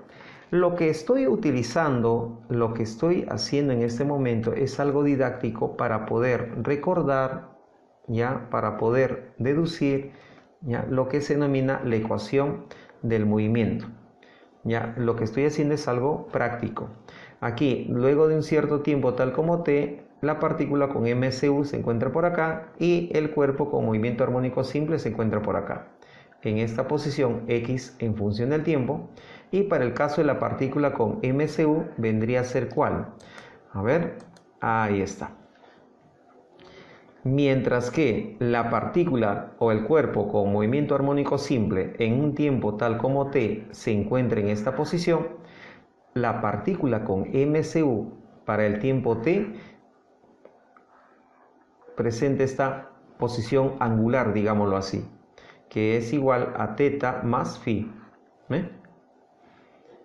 Lo que estoy utilizando, lo que estoy haciendo en este momento es algo didáctico para poder recordar, ¿ya? Para poder deducir, ¿ya? Lo que se denomina la ecuación del movimiento. ¿Ya? Lo que estoy haciendo es algo práctico. Aquí, luego de un cierto tiempo tal como t, la partícula con MCU se encuentra por acá y el cuerpo con movimiento armónico simple se encuentra por acá, en esta posición x en función del tiempo. Y para el caso de la partícula con MCU vendría a ser ¿cuál? A ver, ahí está. Mientras que la partícula o el cuerpo con movimiento armónico simple en un tiempo tal como t se encuentra en esta posición, la partícula con MCU para el tiempo t presenta esta posición angular, digámoslo así, que es igual a teta más phi.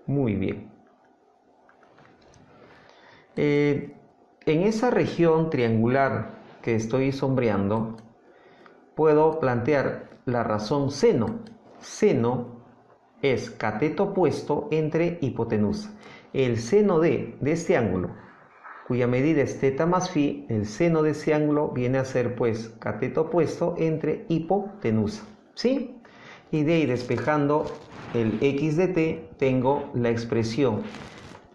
Muy bien. En esa región triangular que estoy sombreando, puedo plantear la razón seno. Seno es cateto opuesto entre hipotenusa. El seno de este ángulo, cuya medida es teta más phi, el seno de ese ángulo viene a ser pues cateto opuesto entre hipotenusa, ¿sí? Y de ahí despejando el x de t, tengo la expresión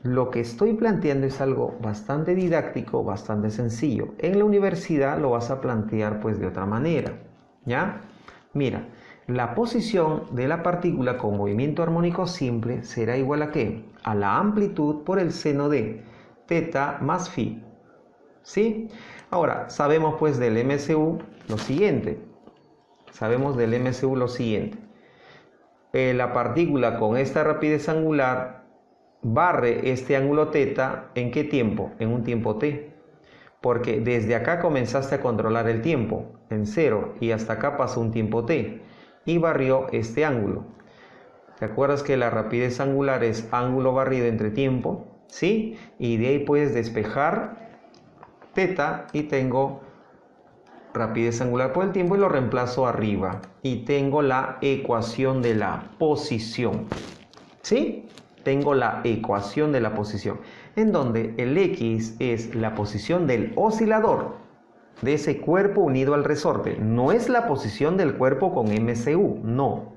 lo que estoy planteando es algo bastante didáctico, bastante sencillo. En la universidad lo vas a plantear pues de otra manera, ¿ya? Mira, la posición de la partícula con movimiento armónico simple será igual a ¿qué? A la amplitud por el seno de teta más phi, ¿sí? Ahora, sabemos pues del MCU lo siguiente. La partícula con esta rapidez angular barre este ángulo teta ¿en qué tiempo? En un tiempo t. Porque desde acá comenzaste a controlar el tiempo, en 0, y hasta acá pasó un tiempo t, y barrió este ángulo. ¿Te acuerdas que la rapidez angular es ángulo barrido entre tiempo? ¿Sí? Y de ahí puedes despejar teta y tengo rapidez angular por el tiempo y lo reemplazo arriba. Y tengo la ecuación de la posición. ¿Sí? Tengo la ecuación de la posición, en donde el X es la posición del oscilador, de ese cuerpo unido al resorte. No es la posición del cuerpo con MCU, no.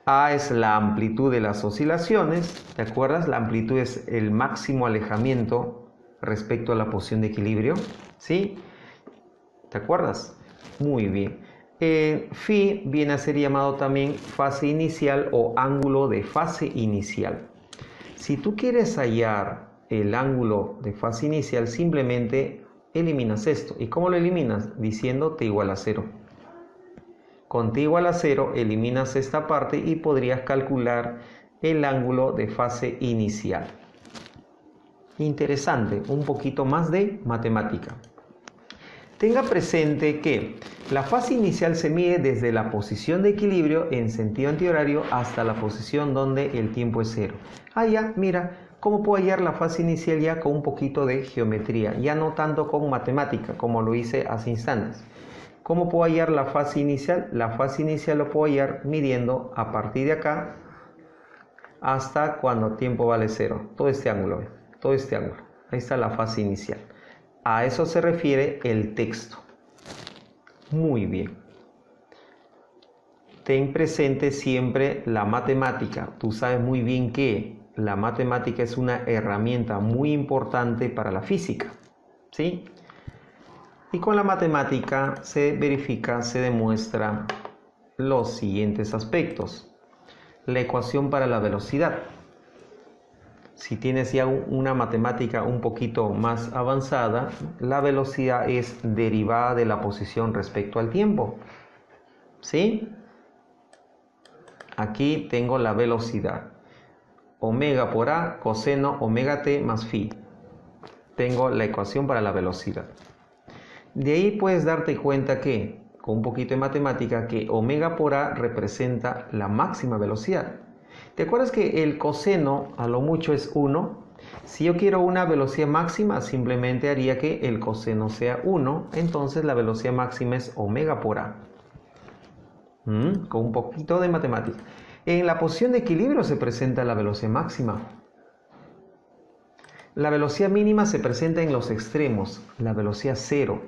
A es la amplitud de las oscilaciones, ¿te acuerdas? La amplitud es el máximo alejamiento respecto a la posición de equilibrio, ¿sí? ¿Te acuerdas? Muy bien. Phi viene a ser llamado también fase inicial o ángulo de fase inicial. Si tú quieres hallar el ángulo de fase inicial, simplemente eliminas esto. ¿Y cómo lo eliminas? Diciendo t igual a 0. Con t igual a 0 eliminas esta parte y podrías calcular el ángulo de fase inicial. Interesante, un poquito más de matemática. Tenga presente que la fase inicial se mide desde la posición de equilibrio en sentido antihorario hasta la posición donde el tiempo es 0. Ya, mira, ¿cómo puedo hallar la fase inicial ya con un poquito de geometría? Ya no tanto con matemática, como lo hice hace instantes. ¿Cómo puedo hallar la fase inicial? La fase inicial lo puedo hallar midiendo a partir de acá hasta cuando tiempo vale 0. Todo este ángulo, Ahí está la fase inicial. A eso se refiere el texto. Muy bien. Ten presente siempre la matemática. Tú sabes muy bien que la matemática es una herramienta muy importante para la física, ¿sí? Y con la matemática se verifica, se demuestra los siguientes aspectos. La ecuación para la velocidad. Si tienes ya una matemática un poquito más avanzada, la velocidad es derivada de la posición respecto al tiempo, ¿sí? Aquí tengo la velocidad. Omega por A, coseno omega t más phi. Tengo la ecuación para la velocidad. De ahí puedes darte cuenta que, con un poquito de matemática, que omega por A representa la máxima velocidad. ¿Te acuerdas que el coseno a lo mucho es 1? Si yo quiero una velocidad máxima, simplemente haría que el coseno sea 1. Entonces la velocidad máxima es omega por A. Con un poquito de matemática. En la posición de equilibrio se presenta la velocidad máxima. La velocidad mínima se presenta en los extremos, la velocidad 0.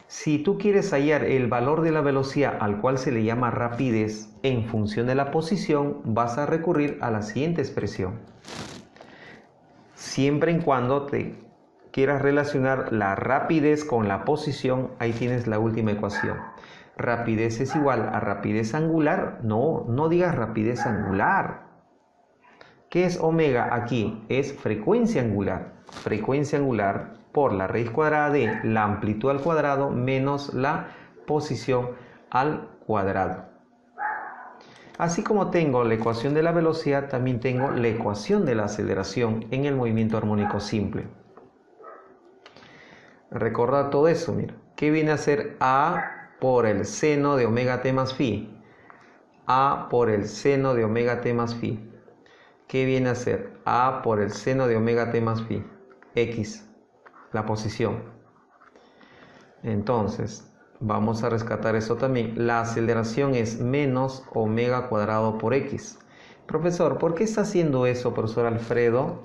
Si tú quieres hallar el valor de la velocidad al cual se le llama rapidez en función de la posición, vas a recurrir a la siguiente expresión. Siempre y cuando te quieras relacionar la rapidez con la posición, ahí tienes la última ecuación. Rapidez es igual a rapidez angular. No digas rapidez angular. ¿Qué es omega aquí? Es frecuencia angular. Frecuencia angular por la raíz cuadrada de la amplitud al cuadrado menos la posición al cuadrado. Así como tengo la ecuación de la velocidad, también tengo la ecuación de la aceleración en el movimiento armónico simple. Recordad todo eso, mira. ¿Qué viene a ser A por el seno de omega t más phi? A por el seno de omega t más phi. ¿Qué viene a ser? A por el seno de omega t más phi. X, la posición. Entonces, vamos a rescatar eso también. La aceleración es menos omega cuadrado por X. Profesor, ¿por qué está haciendo eso, profesor Alfredo?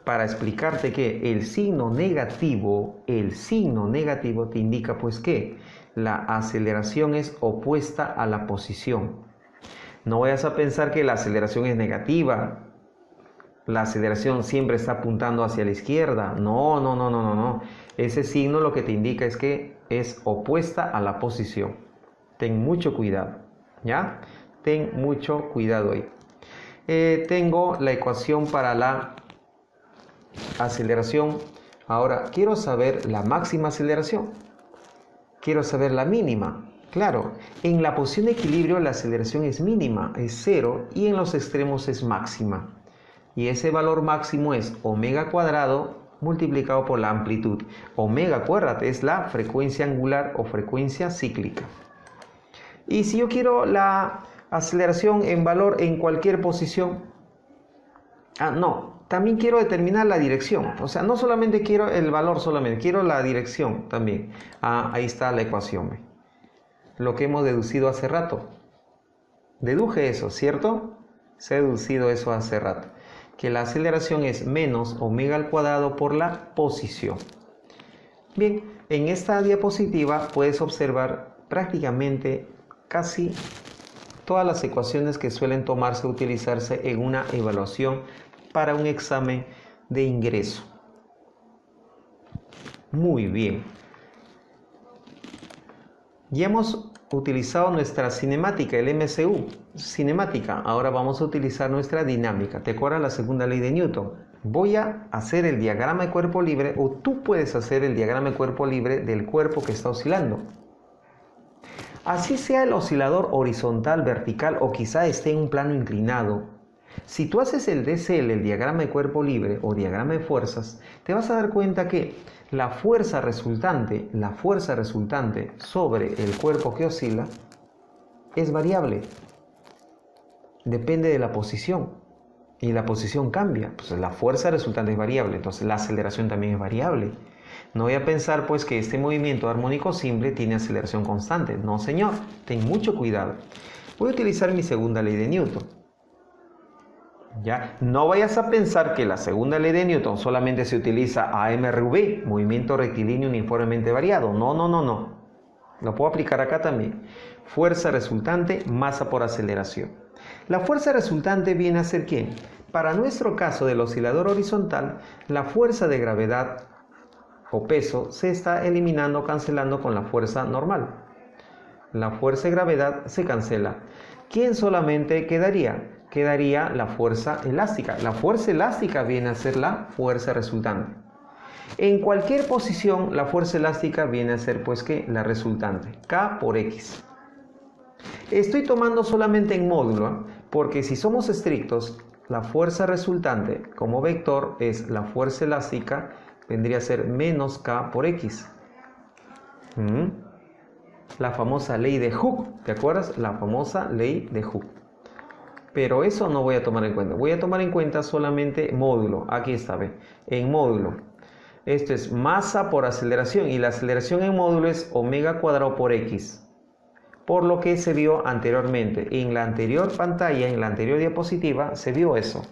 Para explicarte que el signo negativo te indica pues que la aceleración es opuesta a la posición. No vayas a pensar que la aceleración es negativa. la aceleración siempre está apuntando hacia la izquierda. No, no, no, no, no, no. Ese signo lo que te indica es que es opuesta a la posición. Ten mucho cuidado, ¿ya? Ten mucho cuidado ahí. Tengo la ecuación para la aceleración. Ahora, quiero saber la máxima aceleración. Quiero saber la mínima. Claro, en la posición de equilibrio la aceleración es mínima, es 0, y en los extremos es máxima. Y ese valor máximo es omega cuadrado multiplicado por la amplitud. Omega, acuérdate, es la frecuencia angular o frecuencia cíclica. Y si yo quiero la aceleración en valor en cualquier posición, también quiero determinar la dirección. O sea, no solamente quiero el valor, solamente quiero la dirección también. Ahí está la ecuación. Lo que hemos deducido hace rato. Deduje eso, ¿cierto? Se ha deducido eso hace rato. Que la aceleración es menos omega al cuadrado por la posición. Bien, en esta diapositiva puedes observar prácticamente casi todas las ecuaciones que suelen utilizarse en una evaluación para un examen de ingreso. Muy bien. Ya hemos utilizado nuestra cinemática, el MCU, cinemática. Ahora vamos a utilizar nuestra dinámica. ¿Te acuerdas la segunda ley de Newton? Voy a hacer el diagrama de cuerpo libre, o tú puedes hacer el diagrama de cuerpo libre del cuerpo que está oscilando. Así sea el oscilador horizontal, vertical o quizá esté en un plano inclinado. Si tú haces el DCL, el diagrama de cuerpo libre o diagrama de fuerzas, te vas a dar cuenta que la fuerza resultante sobre el cuerpo que oscila es variable. Depende de la posición. Y la posición cambia. Pues la fuerza resultante es variable. Entonces la aceleración también es variable. No voy a pensar pues que este movimiento armónico simple tiene aceleración constante. No, señor. Ten mucho cuidado. Voy a utilizar mi segunda ley de Newton. ¿Ya? No vayas a pensar que la segunda ley de Newton solamente se utiliza a MRV, movimiento rectilíneo uniformemente variado. No, no, no, no. Lo puedo aplicar acá también. Fuerza resultante, masa por aceleración. La fuerza resultante viene a ser ¿quién? Para nuestro caso del oscilador horizontal, la fuerza de gravedad o peso se está eliminando, cancelando con la fuerza normal. La fuerza de gravedad se cancela. ¿Quién solamente quedaría? Quedaría la fuerza elástica. La fuerza elástica viene a ser la fuerza resultante. En cualquier posición, la fuerza elástica viene a ser pues que la resultante, K por X. Estoy tomando solamente en módulo, porque si somos estrictos, la fuerza resultante como vector es la fuerza elástica, vendría a ser menos K por X. La famosa ley de Hooke, ¿te acuerdas? La famosa ley de Hooke. Pero eso no voy a tomar en cuenta. Voy a tomar en cuenta solamente módulo. Aquí está, ¿ve? En módulo. Esto es masa por aceleración. Y la aceleración en módulo es omega cuadrado por X. Por lo que se vio anteriormente. En la anterior pantalla, en la anterior diapositiva, se vio eso.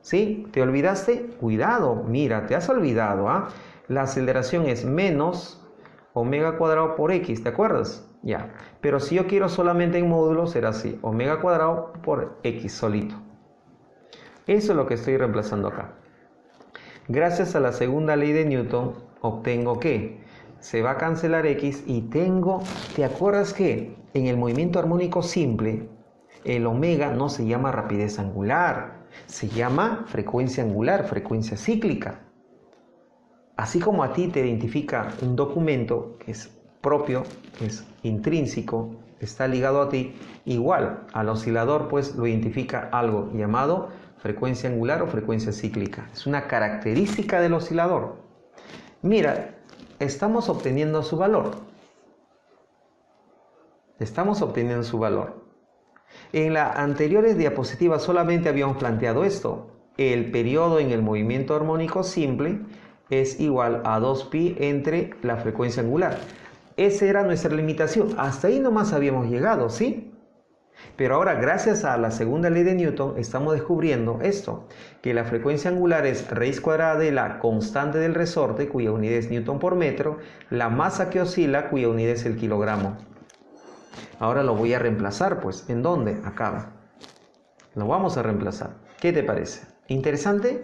¿Sí? ¿Te olvidaste? Cuidado. Mira, te has olvidado. La aceleración es menos omega cuadrado por X. ¿Te acuerdas? Ya, pero si yo quiero solamente en módulo será así, omega cuadrado por X solito. Eso es lo que estoy reemplazando acá. Gracias a la segunda ley de Newton obtengo que se va a cancelar X y tengo, ¿te acuerdas que en el movimiento armónico simple el omega no se llama rapidez angular, se llama frecuencia angular, frecuencia cíclica? Así como a ti te identifica un documento que es propio, es intrínseco, está ligado a ti, igual al oscilador pues lo identifica algo llamado frecuencia angular o frecuencia cíclica. Es una característica del oscilador. Mira, estamos obteniendo su valor. Estamos obteniendo su valor. En las anteriores diapositivas solamente habíamos planteado esto. El periodo en el movimiento armónico simple es igual a 2pi entre la frecuencia angular. Esa era nuestra limitación. Hasta ahí nomás habíamos llegado, ¿sí? Pero ahora, gracias a la segunda ley de Newton, estamos descubriendo esto, que la frecuencia angular es raíz cuadrada de la constante del resorte, cuya unidad es Newton por metro, la masa que oscila, cuya unidad es el kilogramo. Ahora lo voy a reemplazar, pues. ¿En dónde? Acá. Lo vamos a reemplazar. ¿Qué te parece? ¿Interesante?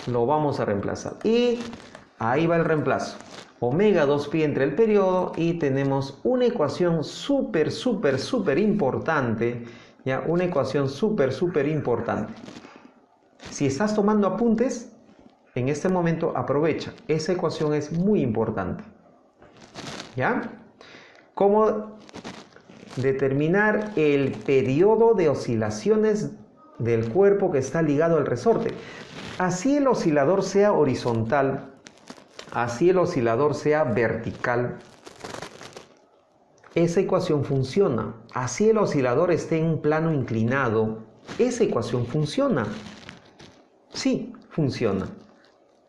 Lo vamos a reemplazar. Y ahí va el reemplazo. Omega 2pi entre el periodo y tenemos una ecuación súper importante. ¿Ya? Una ecuación súper importante. Si estás tomando apuntes, en este momento aprovecha. Esa ecuación es muy importante. ¿Ya? ¿Cómo determinar el periodo de oscilaciones del cuerpo que está ligado al resorte? Así el oscilador sea horizontal, así el oscilador sea vertical, esa ecuación funciona. Así el oscilador esté en un plano inclinado, esa ecuación funciona. Sí, funciona.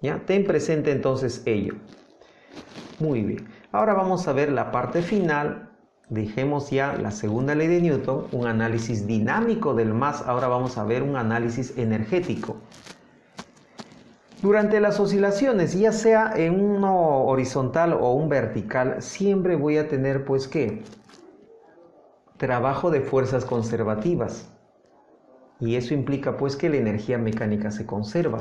¿Ya? Ten presente entonces ello. Muy bien. Ahora vamos a ver la parte final. Dejemos ya la segunda ley de Newton, un análisis dinámico del más. Ahora vamos a ver un análisis energético. Durante las oscilaciones, ya sea en uno horizontal o un vertical, siempre voy a tener, pues, ¿qué? Trabajo de fuerzas conservativas. Y eso implica, pues, que la energía mecánica se conserva.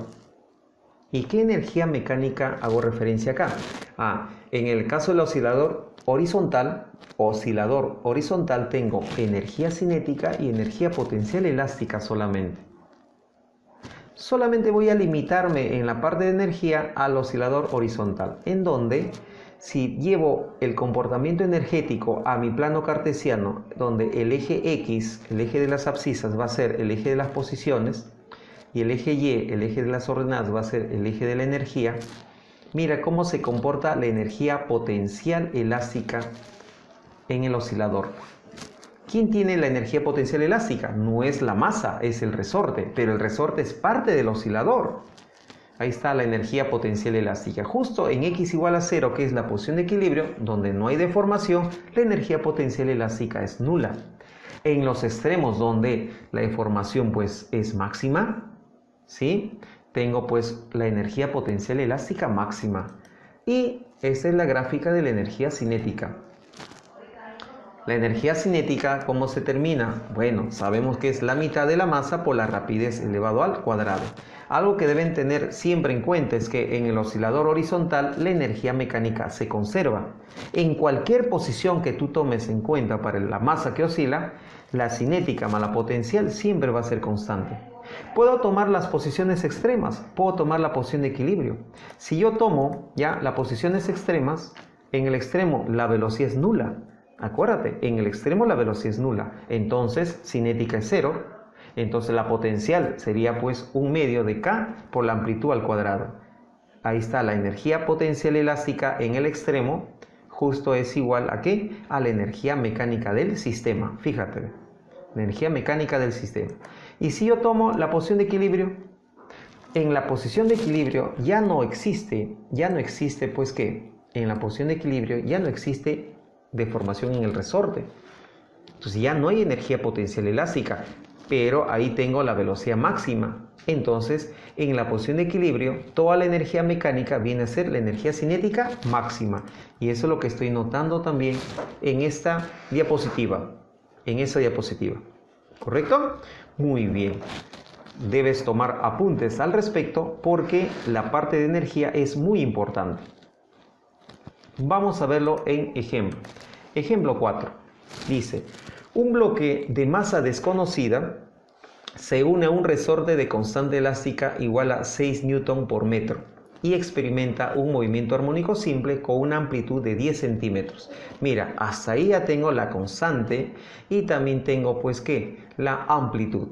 ¿Y qué energía mecánica hago referencia acá? En el caso del oscilador horizontal, tengo energía cinética y energía potencial elástica solamente. Solamente voy a limitarme en la parte de energía al oscilador horizontal, en donde si llevo el comportamiento energético a mi plano cartesiano, donde el eje X, el eje de las abscisas, va a ser el eje de las posiciones, y el eje Y, el eje de las ordenadas, va a ser el eje de la energía. Mira cómo se comporta la energía potencial elástica en el oscilador. ¿Quién tiene la energía potencial elástica? No es la masa, es el resorte, pero el resorte es parte del oscilador. Ahí está la energía potencial elástica. Justo en X igual a 0, que es la posición de equilibrio, donde no hay deformación, la energía potencial elástica es nula. En los extremos, donde la deformación pues es máxima, ¿sí? Tengo pues la energía potencial elástica máxima. Y esta es la gráfica de la energía cinética. La energía cinética, ¿cómo se termina? Bueno, sabemos que es la mitad de la masa por la rapidez elevado al cuadrado. Algo que deben tener siempre en cuenta es que en el oscilador horizontal la energía mecánica se conserva. En cualquier posición que tú tomes en cuenta para la masa que oscila, la cinética más la potencial siempre va a ser constante. Puedo tomar las posiciones extremas, puedo tomar la posición de equilibrio. Si yo tomo ya las posiciones extremas, en el extremo la velocidad es nula. Acuérdate, en el extremo la velocidad es nula. Entonces, cinética es 0. Entonces la potencial sería pues 1/2 de K por la amplitud al cuadrado. Ahí está la energía potencial elástica en el extremo. Justo es igual a ¿qué? A la energía mecánica del sistema. Fíjate, la energía mecánica del sistema. Y si yo tomo la posición de equilibrio, en la posición de equilibrio ya no existe pues ¿qué? En la posición de equilibrio ya no existe deformación en el resorte. Entonces ya no hay energía potencial elástica, pero ahí tengo la velocidad máxima. Entonces, en la posición de equilibrio, toda la energía mecánica viene a ser la energía cinética máxima. Y eso es lo que estoy notando también en esta diapositiva. ¿Correcto? Muy bien. Debes tomar apuntes al respecto porque la parte de energía es muy importante. Vamos a verlo en ejemplo. Ejemplo 4. Dice, un bloque de masa desconocida se une a un resorte de constante elástica igual a 6 Newton por metro y experimenta un movimiento armónico simple con una amplitud de 10 centímetros. Mira, hasta ahí ya tengo la constante y también tengo pues ¿qué? La amplitud.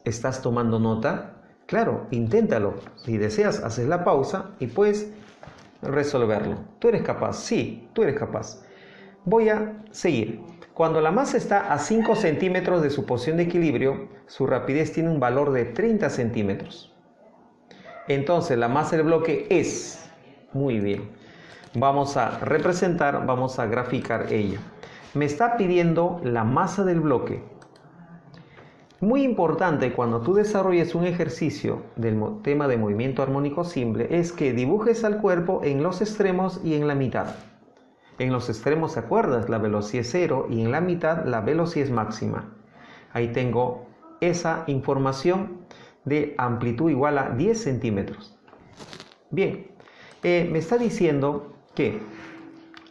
¿Estás tomando nota? Claro, inténtalo. Si deseas, haces la pausa y puedes resolverlo. ¿Tú eres capaz? Sí, tú eres capaz. Voy a seguir. Cuando la masa está a 5 centímetros de su posición de equilibrio, su rapidez tiene un valor de 30 centímetros. Entonces la masa del bloque es, muy bien, vamos a representar, vamos a graficar ello. Me está pidiendo la masa del bloque. Muy importante cuando tú desarrolles un ejercicio del tema de movimiento armónico simple es que dibujes al cuerpo en los extremos y en la mitad. En los extremos, ¿te acuerdas? La velocidad es 0 y en la mitad la velocidad es máxima. Ahí tengo esa información de amplitud igual a 10 centímetros. Bien, me está diciendo que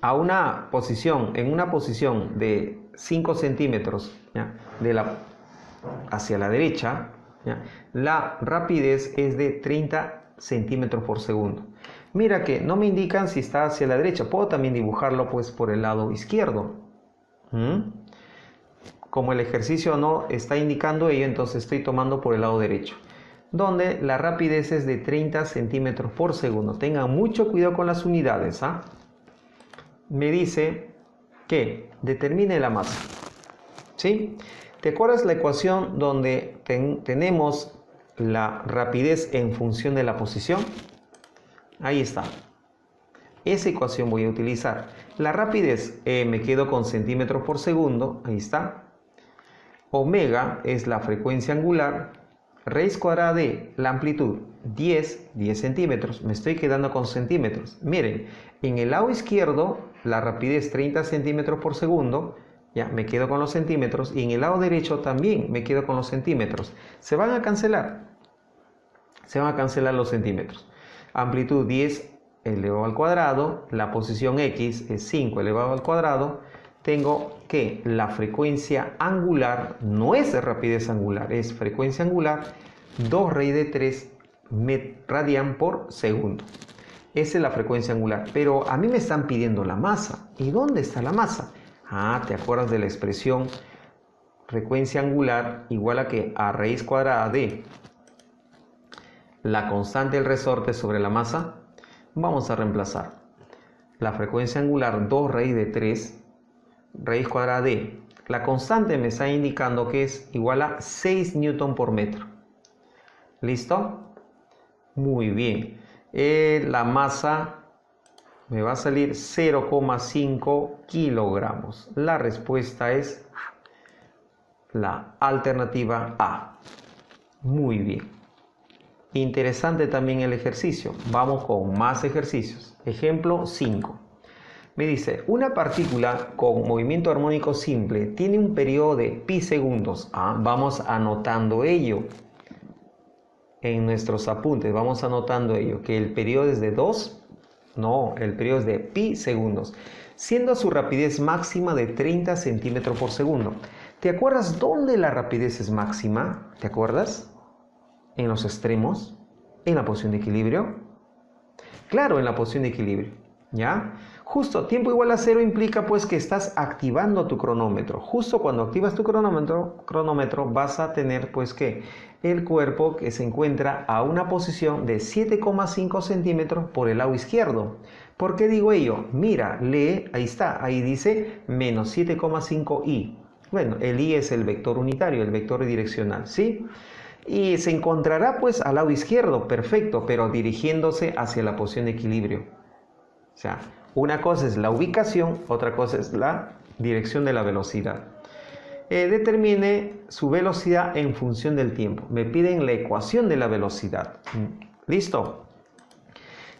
en una posición de 5 centímetros, ¿ya?, hacia la derecha, ¿ya?, la rapidez es de 30 centímetros por segundo. Mira que no me indican si está hacia la derecha. Puedo también dibujarlo pues por el lado izquierdo. Como el ejercicio no está indicando ello, entonces estoy tomando por el lado derecho, donde la rapidez es de 30 centímetros por segundo. Tengan mucho cuidado con las unidades, ¿ah? Me dice que determine la masa, ¿sí? ¿Te acuerdas la ecuación donde tenemos la rapidez en función de la posición? Ahí está. Esa ecuación voy a utilizar. La rapidez, me quedo con centímetros por segundo, ahí está. Omega es la frecuencia angular, raíz cuadrada de la amplitud 10 centímetros, me estoy quedando con centímetros. Miren, en el lado izquierdo la rapidez 30 centímetros por segundo, ya me quedo con los centímetros, y en el lado derecho también me quedo con los centímetros. Se van a cancelar los centímetros. Amplitud 10 elevado al cuadrado, la posición X es 5 elevado al cuadrado. Tengo que la frecuencia angular no es rapidez angular, es frecuencia angular 2 raíz de 3 radian por segundo. Esa es la frecuencia angular, pero a mí me están pidiendo la masa. ¿Y dónde está la masa? ¿Te acuerdas de la expresión frecuencia angular igual a raíz cuadrada de la constante del resorte sobre la masa? Vamos a reemplazar la frecuencia angular 2 raíz de 3 raíz cuadrada de la constante me está indicando que es igual a 6 newton por metro. ¿Listo? Muy bien. La masa me va a salir 0,5 kilogramos. La respuesta es la alternativa A. Muy bien. Interesante también el ejercicio. Vamos con más ejercicios. Ejemplo 5. Me dice, una partícula con movimiento armónico simple tiene un periodo de pi segundos. Vamos anotando ello en nuestros apuntes. Vamos anotando ello, que el periodo es de 2. No, el periodo es de pi segundos, siendo su rapidez máxima de 30 centímetros por segundo. ¿Te acuerdas dónde la rapidez es máxima? ¿Te acuerdas? ¿En los extremos? ¿En la posición de equilibrio? Claro, en la posición de equilibrio, ¿ya? Justo, tiempo igual a 0 implica pues que estás activando tu cronómetro. Justo cuando activas tu cronómetro vas a tener pues que el cuerpo que se encuentra a una posición de 7,5 centímetros por el lado izquierdo. ¿Por qué digo ello? Mira, lee, ahí está, ahí dice menos 7,5 i. Bueno, el i es el vector unitario, el vector direccional, ¿sí? Y se encontrará pues al lado izquierdo, perfecto, pero dirigiéndose hacia la posición de equilibrio. O sea, una cosa es la ubicación, otra cosa es la dirección de la velocidad. Determine su velocidad en función del tiempo. Me piden la ecuación de la velocidad. ¿Listo?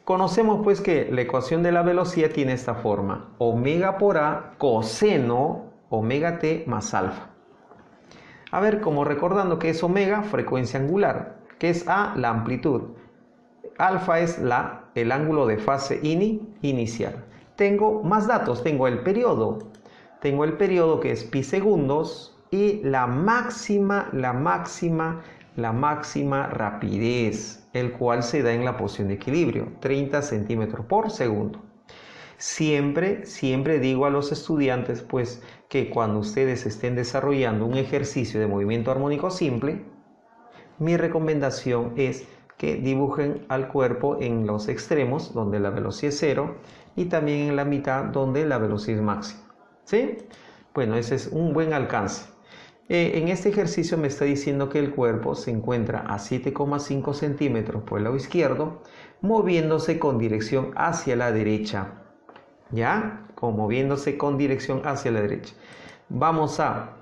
Conocemos pues que la ecuación de la velocidad tiene esta forma. Omega por A coseno omega t más alfa. A ver, como recordando que es omega, frecuencia angular, que es A, la amplitud. Alfa es el ángulo de fase inicial. Tengo más datos, tengo el periodo. Tengo el periodo que es pi segundos y la máxima rapidez, el cual se da en la posición de equilibrio, 30 centímetros por segundo. Siempre digo a los estudiantes pues que cuando ustedes estén desarrollando un ejercicio de movimiento armónico simple, mi recomendación es que dibujen al cuerpo en los extremos donde la velocidad es 0 y también en la mitad donde la velocidad es máxima. ¿Sí? Bueno, ese es un buen alcance. En este ejercicio me está diciendo que el cuerpo se encuentra a 7,5 centímetros por el lado izquierdo, moviéndose con dirección hacia la derecha. ¿Ya? Moviéndose con dirección hacia la derecha. Vamos a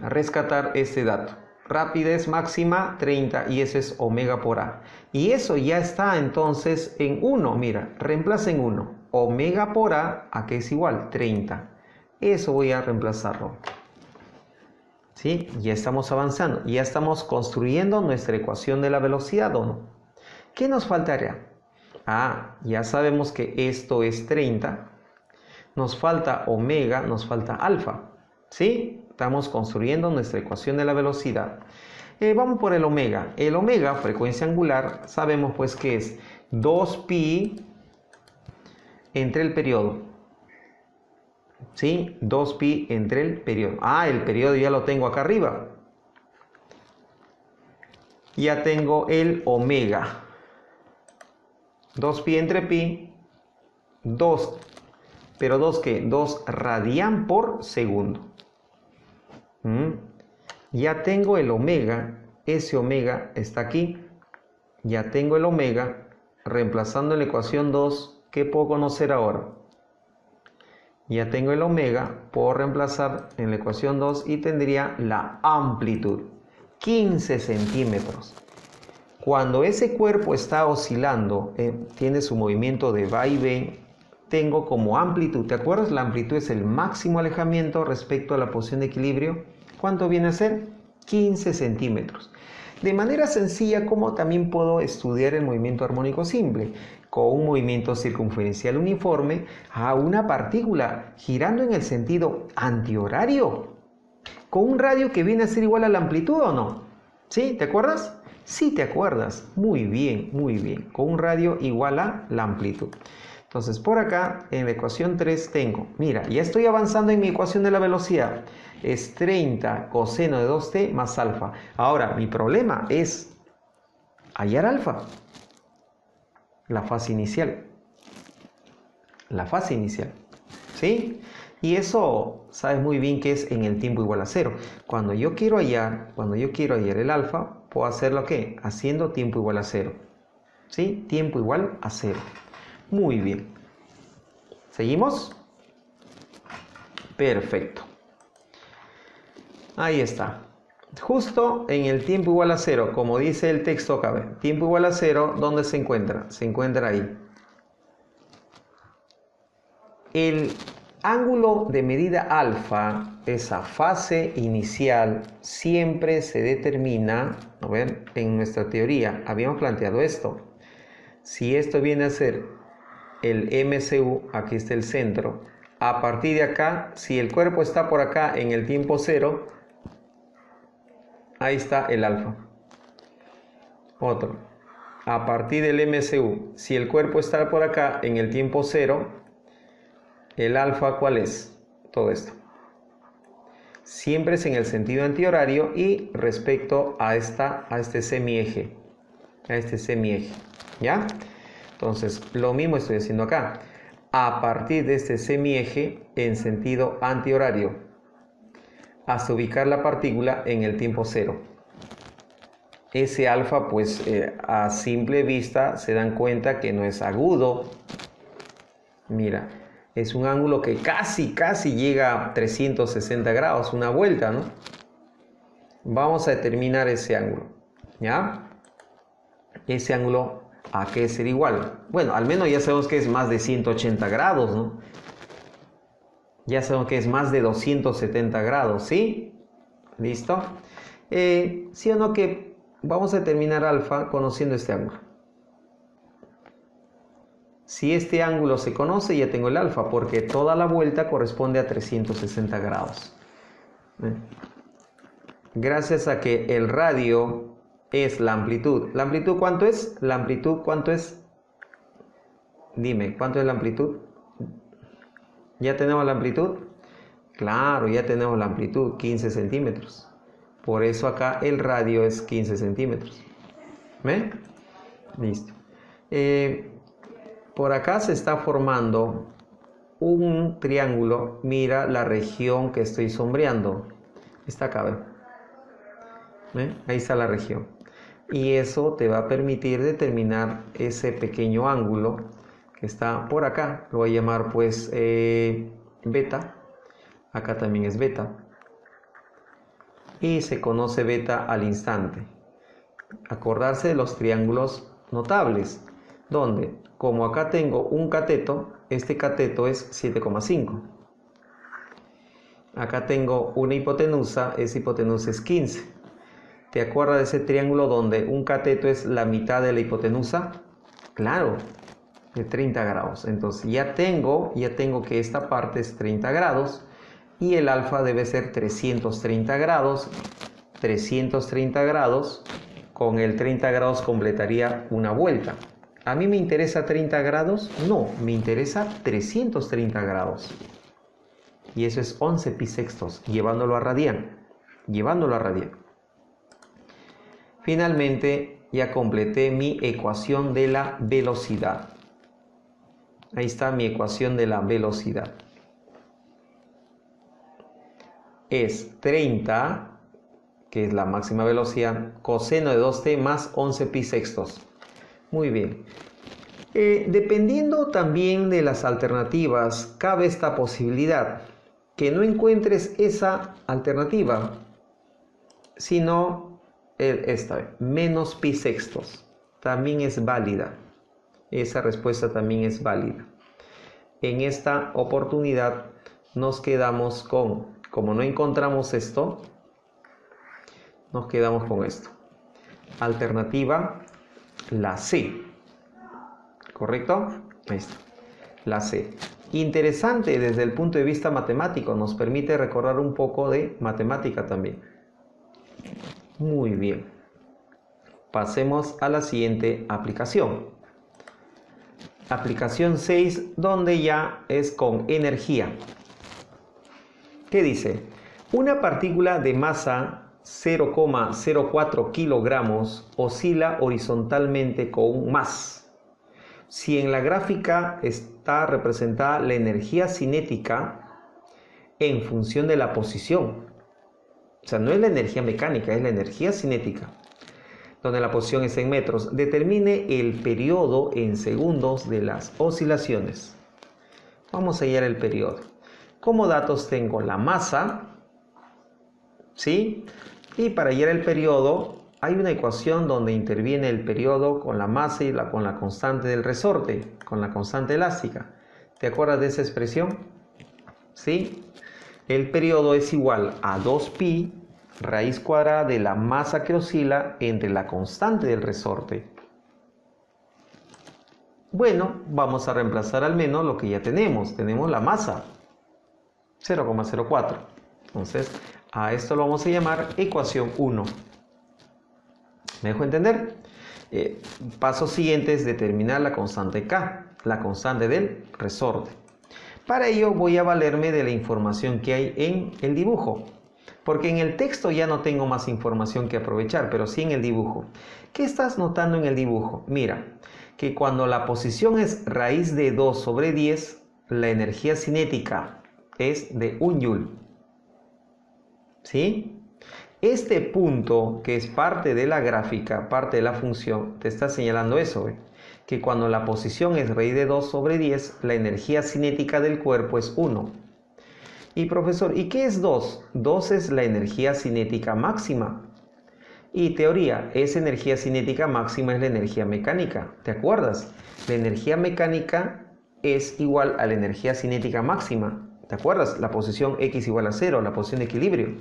rescatar este dato. Rapidez máxima 30 y eso es omega por A. Y eso ya está entonces en 1. Mira, reemplaza en 1. Omega por A, ¿a qué es igual? 30. Eso voy a reemplazarlo. ¿Sí? Ya estamos avanzando, ya estamos construyendo nuestra ecuación de la velocidad, ¿o no? ¿Qué nos faltaría? Ya sabemos que esto es 30. Nos falta omega, nos falta alfa. ¿Sí? Estamos construyendo nuestra ecuación de la velocidad. Vamos por el omega. El omega, frecuencia angular, sabemos pues que es 2pi entre el periodo. ¿Sí? 2pi entre el periodo. El periodo ya lo tengo acá arriba. Ya tengo el omega. 2pi entre pi. 2. ¿Pero 2 qué? 2 radian por segundo. Ya tengo el omega. Ese omega está aquí. Ya tengo el omega. Reemplazando en la ecuación 2. ¿Qué puedo conocer ahora? Ya tengo el omega, puedo reemplazar en la ecuación 2 y tendría la amplitud, 15 centímetros. Cuando ese cuerpo está oscilando, tiene su movimiento de va y ven, tengo como amplitud, ¿te acuerdas? La amplitud es el máximo alejamiento respecto a la posición de equilibrio. ¿Cuánto viene a ser? 15 centímetros. De manera sencilla, como también puedo estudiar el movimiento armónico simple, con un movimiento circunferencial uniforme a una partícula girando en el sentido antihorario, con un radio que viene a ser igual a la amplitud, ¿o no? ¿Sí? ¿Te acuerdas? Sí, te acuerdas. Muy bien, muy bien. Con un radio igual a la amplitud. Entonces, por acá, en la ecuación 3 tengo, mira, ya estoy avanzando en mi ecuación de la velocidad. Es 30 coseno de 2t más alfa. Ahora, mi problema es hallar alfa. La fase inicial. La fase inicial. ¿Sí? Y eso sabes muy bien que es en el tiempo igual a 0. Cuando yo quiero hallar el alfa, puedo hacerlo ¿qué? Haciendo tiempo igual a 0. ¿Sí? Tiempo igual a 0. Muy bien. ¿Seguimos? Perfecto. Ahí está. Justo en el tiempo igual a 0, como dice el texto acá. Tiempo igual a 0, ¿dónde se encuentra? Se encuentra ahí. El ángulo de medida alfa, esa fase inicial, siempre se determina, a ver, en nuestra teoría habíamos planteado esto. Si esto viene a ser el MCU, aquí está el centro. A partir de acá, si el cuerpo está por acá en el tiempo 0, ahí está el alfa. Otro. A partir del MCU, si el cuerpo está por acá en el tiempo 0, el alfa, ¿cuál es? Todo esto. Siempre es en el sentido antihorario y respecto a este semieje. ¿Ya? Entonces, lo mismo estoy haciendo acá. A partir de este semieje en sentido antihorario, hasta ubicar la partícula en el tiempo 0. Ese alfa, pues a simple vista se dan cuenta que no es agudo. Mira, es un ángulo que casi llega a 360 grados, una vuelta, ¿no? Vamos a determinar ese ángulo, ¿ya? Ese ángulo, ¿a qué ser igual? Bueno, al menos ya sabemos que es más de 180 grados, ¿no? Ya sabemos que es más de 270 grados, ¿sí? ¿Listo? ¿Sí o no que vamos a determinar alfa conociendo este ángulo? Si este ángulo se conoce, ya tengo el alfa, porque toda la vuelta corresponde a 360 grados. Gracias a que el radio es la amplitud. ¿La amplitud cuánto es? ¿La amplitud cuánto es? Dime, ¿cuánto es la amplitud? ¿Ya tenemos la amplitud? Claro, ya tenemos la amplitud, 15 centímetros. Por eso acá el radio es 15 centímetros. ¿Ve? Listo. Por acá se está formando un triángulo. Mira la región que estoy sombreando. Está acá, ¿ve? Ahí está la región. Y eso te va a permitir determinar ese pequeño ángulo que está por acá. Lo voy a llamar pues beta. Acá también es beta. Y se conoce beta al instante. Acordarse de los triángulos notables, donde como acá tengo un cateto, este cateto es 7,5. Acá tengo una hipotenusa, esa hipotenusa es 15. ¿Te acuerdas de ese triángulo donde un cateto es la mitad de la hipotenusa? Claro, de 30 grados. Entonces ya tengo que esta parte es 30 grados y el alfa debe ser 330 grados. 330 grados, con el 30 grados completaría una vuelta. ¿A mí me interesa 30 grados? No, me interesa 330 grados. Y eso es 11 pi sextos, llevándolo a radian. Finalmente, ya completé mi ecuación de la velocidad. Ahí está mi ecuación de la velocidad. Es 30, que es la máxima velocidad, coseno de 2t más 11 pi sextos. Muy bien. Dependiendo también de las alternativas, cabe esta posibilidad. Que no encuentres esa alternativa, sino esta, menos pi sextos. También es válida. Esa respuesta también es válida. En esta oportunidad nos quedamos con, como no encontramos esto, nos quedamos con esto. Alternativa, la C. ¿Correcto? Ahí está. La C. Interesante desde el punto de vista matemático. Nos permite recordar un poco de matemática también. Muy bien. Pasemos a la siguiente aplicación. Aplicación 6, donde ya es con energía. ¿Qué dice? Una partícula de masa 0,04 kilogramos oscila horizontalmente con un más. Si en la gráfica está representada la energía cinética en función de la posición, o sea, no es la energía mecánica, es la energía cinética, donde la posición es en metros, determine el periodo en segundos de las oscilaciones. Vamos a hallar el periodo. Como datos tengo la masa, ¿sí? Y para hallar el periodo hay una ecuación donde interviene el periodo con la masa y con la constante del resorte, con la constante elástica. ¿Te acuerdas de esa expresión? ¿Sí? El periodo es igual a 2pi raíz cuadrada de la masa que oscila entre la constante del resorte. Bueno, vamos a reemplazar al menos lo que ya tenemos. Tenemos la masa, 0,04. Entonces, a esto lo vamos a llamar ecuación 1. ¿Me dejo entender? Paso siguiente es determinar la constante K, la constante del resorte. Para ello voy a valerme de la información que hay en el dibujo, porque en el texto ya no tengo más información que aprovechar, pero sí en el dibujo. ¿Qué estás notando en el dibujo? Mira, que cuando la posición es raíz de 2 sobre 10, la energía cinética es de 1 joule. ¿Sí? Este punto, que es parte de la gráfica, parte de la función, te está señalando eso, que cuando la posición es raíz de 2 sobre 10, la energía cinética del cuerpo es 1. Y profesor, ¿y qué es 2? 2 es la energía cinética máxima. Y teoría, esa energía cinética máxima es la energía mecánica. ¿Te acuerdas? La energía mecánica es igual a la energía cinética máxima. ¿Te acuerdas? La posición X igual a 0, la posición de equilibrio.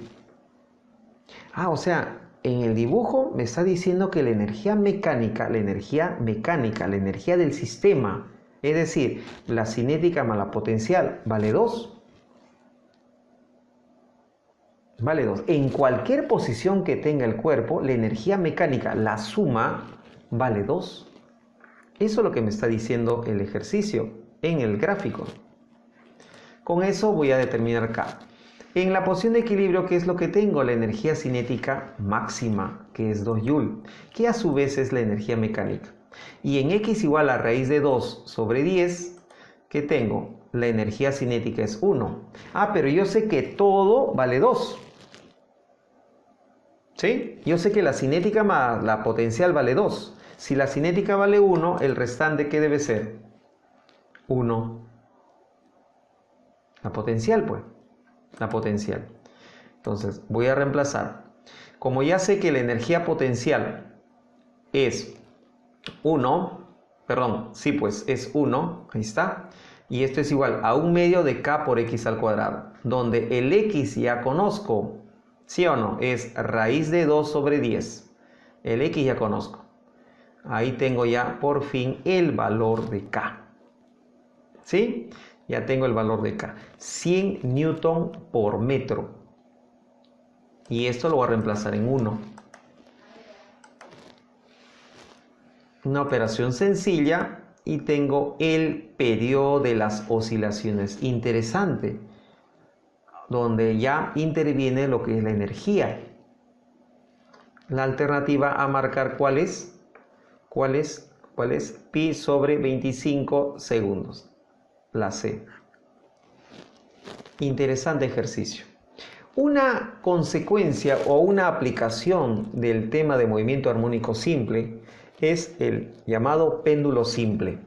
O sea, en el dibujo me está diciendo que la energía mecánica, la energía del sistema, es decir, la cinética más la potencial, vale 2. Vale 2. En cualquier posición que tenga el cuerpo, la energía mecánica, la suma, vale 2. Eso es lo que me está diciendo el ejercicio en el gráfico. Con eso voy a determinar K. En la posición de equilibrio, ¿qué es lo que tengo? La energía cinética máxima, que es 2 joule, que a su vez es la energía mecánica. Y en X igual a raíz de 2 sobre 10, ¿qué tengo? La energía cinética es 1. Pero yo sé que todo vale 2. ¿Sí? Yo sé que la cinética más la potencial vale 2. Si la cinética vale 1, el restante, ¿qué debe ser? 1. La potencial, pues. La potencial. Entonces, voy a reemplazar. Como ya sé que la energía potencial es 1, perdón, sí, pues es 1, ahí está. Y esto es igual a 1/2 de k por x al cuadrado, donde el x ya conozco, ¿sí o no? Es raíz de 2 sobre 10. El x ya conozco. Ahí tengo ya por fin el valor de k. ¿Sí? Ya tengo el valor de k. 100 newton por metro. Y esto lo voy a reemplazar en 1. Una operación sencilla. Y tengo el periodo de las oscilaciones. Interesante. Donde ya interviene lo que es la energía. La alternativa a marcar, ¿cuál es? ¿Cuál es? Pi sobre 25 segundos. La C. Interesante ejercicio. Una consecuencia o una aplicación del tema de movimiento armónico simple es el llamado péndulo simple.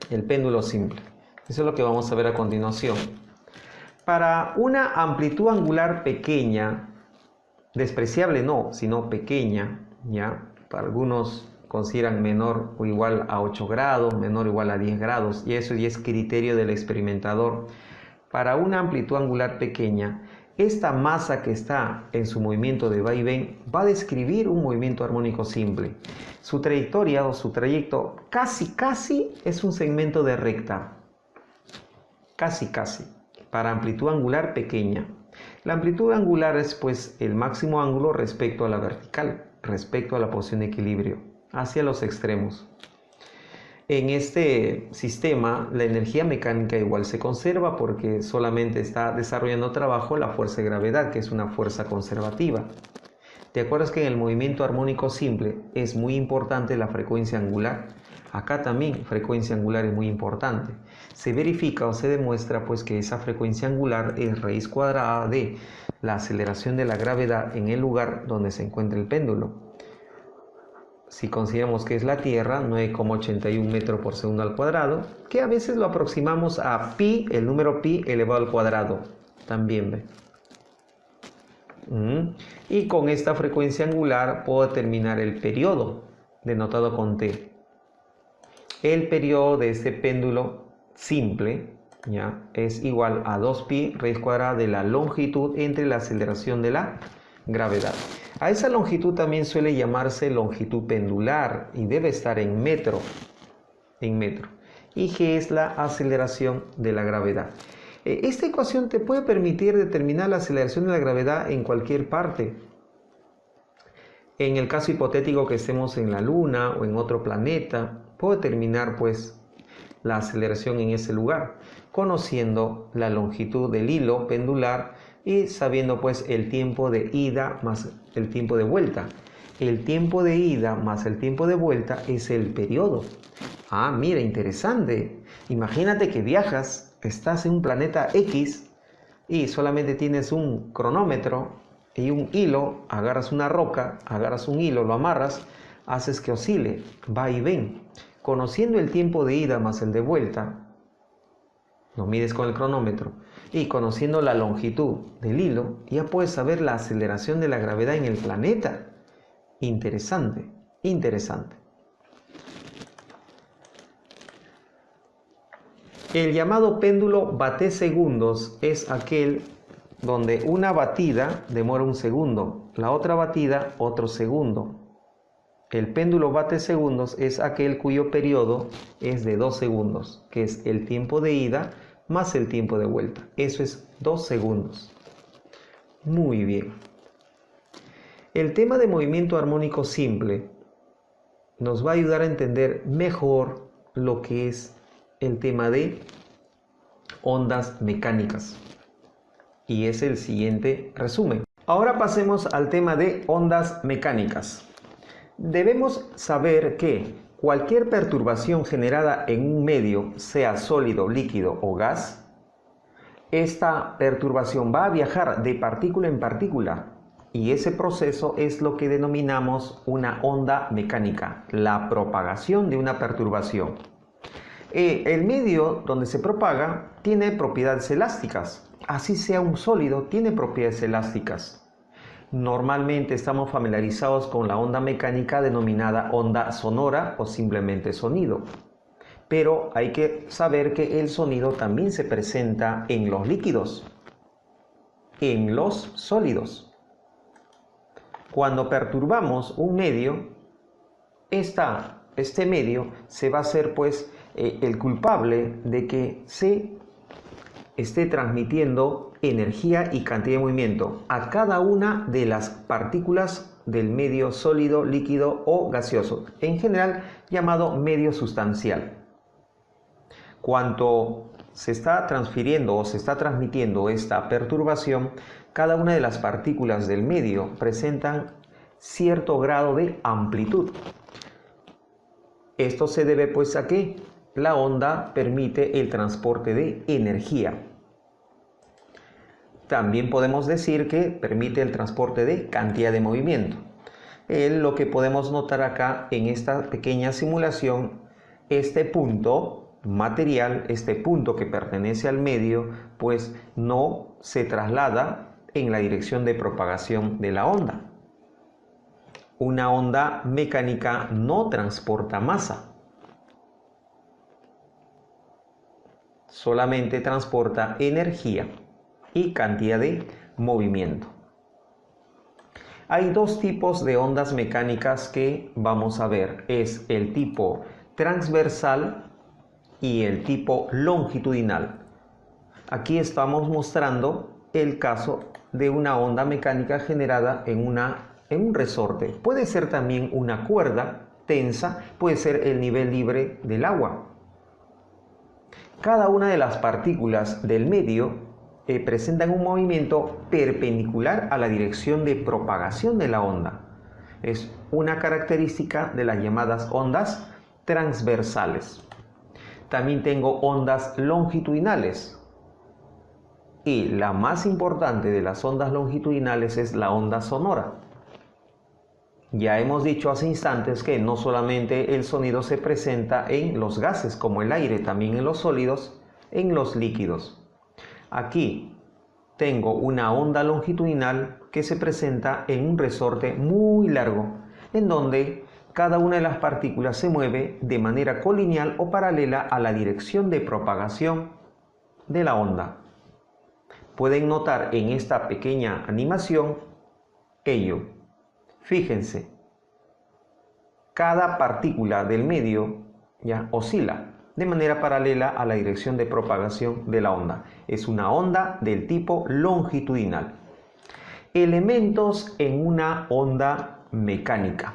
El péndulo simple. Eso es lo que vamos a ver a continuación. Para una amplitud angular pequeña, despreciable no, sino pequeña, ¿ya? Para algunos consideran menor o igual a 8 grados, menor o igual a 10 grados, y eso ya es criterio del experimentador. Para una amplitud angular pequeña, esta masa que está en su movimiento de vaivén va a describir un movimiento armónico simple. Su trayectoria o su trayecto casi es un segmento de recta. Casi. Para amplitud angular pequeña. La amplitud angular es pues el máximo ángulo respecto a la vertical, respecto a la posición de equilibrio, hacia los extremos. En este sistema, la energía mecánica igual se conserva porque solamente está desarrollando trabajo la fuerza de gravedad, que es una fuerza conservativa. ¿Te acuerdas que en el movimiento armónico simple es muy importante la frecuencia angular? Acá también frecuencia angular es muy importante. Se verifica o se demuestra pues que esa frecuencia angular es raíz cuadrada de la aceleración de la gravedad en el lugar donde se encuentra el péndulo. Si consideramos que es la Tierra, 9,81 metros por segundo al cuadrado, que a veces lo aproximamos a pi, el número pi elevado al cuadrado, también ve. Y con esta frecuencia angular puedo determinar el periodo, denotado con T. El periodo de este péndulo simple, ¿ya? Es igual a 2pi raíz cuadrada de la longitud entre la aceleración de la gravedad. A esa longitud también suele llamarse longitud pendular y debe estar en metro. Y G es la aceleración de la gravedad. Esta ecuación te puede permitir determinar la aceleración de la gravedad en cualquier parte. En el caso hipotético que estemos en la Luna o en otro planeta, puedo determinar pues la aceleración en ese lugar, conociendo la longitud del hilo pendular y sabiendo pues el tiempo de ida más el tiempo de vuelta. El tiempo de ida más el tiempo de vuelta es el periodo. Ah, mira, interesante. Imagínate que viajas, estás en un planeta X y solamente tienes un cronómetro y un hilo, agarras una roca, agarras un hilo, lo amarras, haces que oscile, va y ven. Conociendo el tiempo de ida más el de vuelta, lo mides con el cronómetro, y conociendo la longitud del hilo, ya puedes saber la aceleración de la gravedad en el planeta. Interesante. El llamado péndulo bate-segundos es aquel donde una batida demora 1 segundo, la otra batida otro segundo. El péndulo bate-segundos es aquel cuyo periodo es de 2 segundos, que es el tiempo de ida más el tiempo de vuelta. Eso es 2 segundos. Muy bien. El tema de movimiento armónico simple nos va a ayudar a entender mejor lo que es el tema de ondas mecánicas. Y es el siguiente resumen. Ahora pasemos al tema de ondas mecánicas. Debemos saber que cualquier perturbación generada en un medio, sea sólido, líquido o gas, esta perturbación va a viajar de partícula en partícula y ese proceso es lo que denominamos una onda mecánica, la propagación de una perturbación. El medio donde se propaga tiene propiedades elásticas, así sea un sólido, tiene propiedades elásticas. Normalmente estamos familiarizados con la onda mecánica denominada onda sonora o simplemente sonido. pero hay que saber que el sonido también se presenta en los líquidos, en los sólidos. Cuando perturbamos un medio, este medio se va a ser pues el culpable de que se esté transmitiendo energía y cantidad de movimiento a cada una de las partículas del medio sólido, líquido o gaseoso, en general llamado medio sustancial. Cuanto se está transfiriendo o se está transmitiendo esta perturbación, cada una de las partículas del medio presentan cierto grado de amplitud. Esto se debe pues a que la onda permite el transporte de energía. También podemos decir que permite el transporte de cantidad de movimiento. Lo que podemos notar acá en esta pequeña simulación, este punto material, este punto que pertenece al medio, pues no se traslada en la dirección de propagación de la onda. Una onda mecánica no transporta masa, solamente transporta energía y cantidad de movimiento. Hay dos tipos de ondas mecánicas que vamos a ver, es el tipo transversal y el tipo longitudinal. Aquí estamos mostrando el caso de una onda mecánica generada en un resorte. Puede ser también una cuerda tensa, puede ser el nivel libre del agua. Cada una de las partículas del medio presentan un movimiento perpendicular a la dirección de propagación de la onda. Es una característica de las llamadas ondas transversales. También tengo ondas longitudinales. Y la más importante de las ondas longitudinales es la onda sonora. Ya hemos dicho hace instantes que no solamente el sonido se presenta en los gases como el aire, también en los sólidos, en los líquidos. Aquí tengo una onda longitudinal que se presenta en un resorte muy largo, en donde cada una de las partículas se mueve de manera colineal o paralela a la dirección de propagación de la onda. Pueden notar en esta pequeña animación ello. Fíjense, cada partícula del medio ya oscila de manera paralela a la dirección de propagación de la onda. Es una onda del tipo longitudinal. Elementos en una onda mecánica.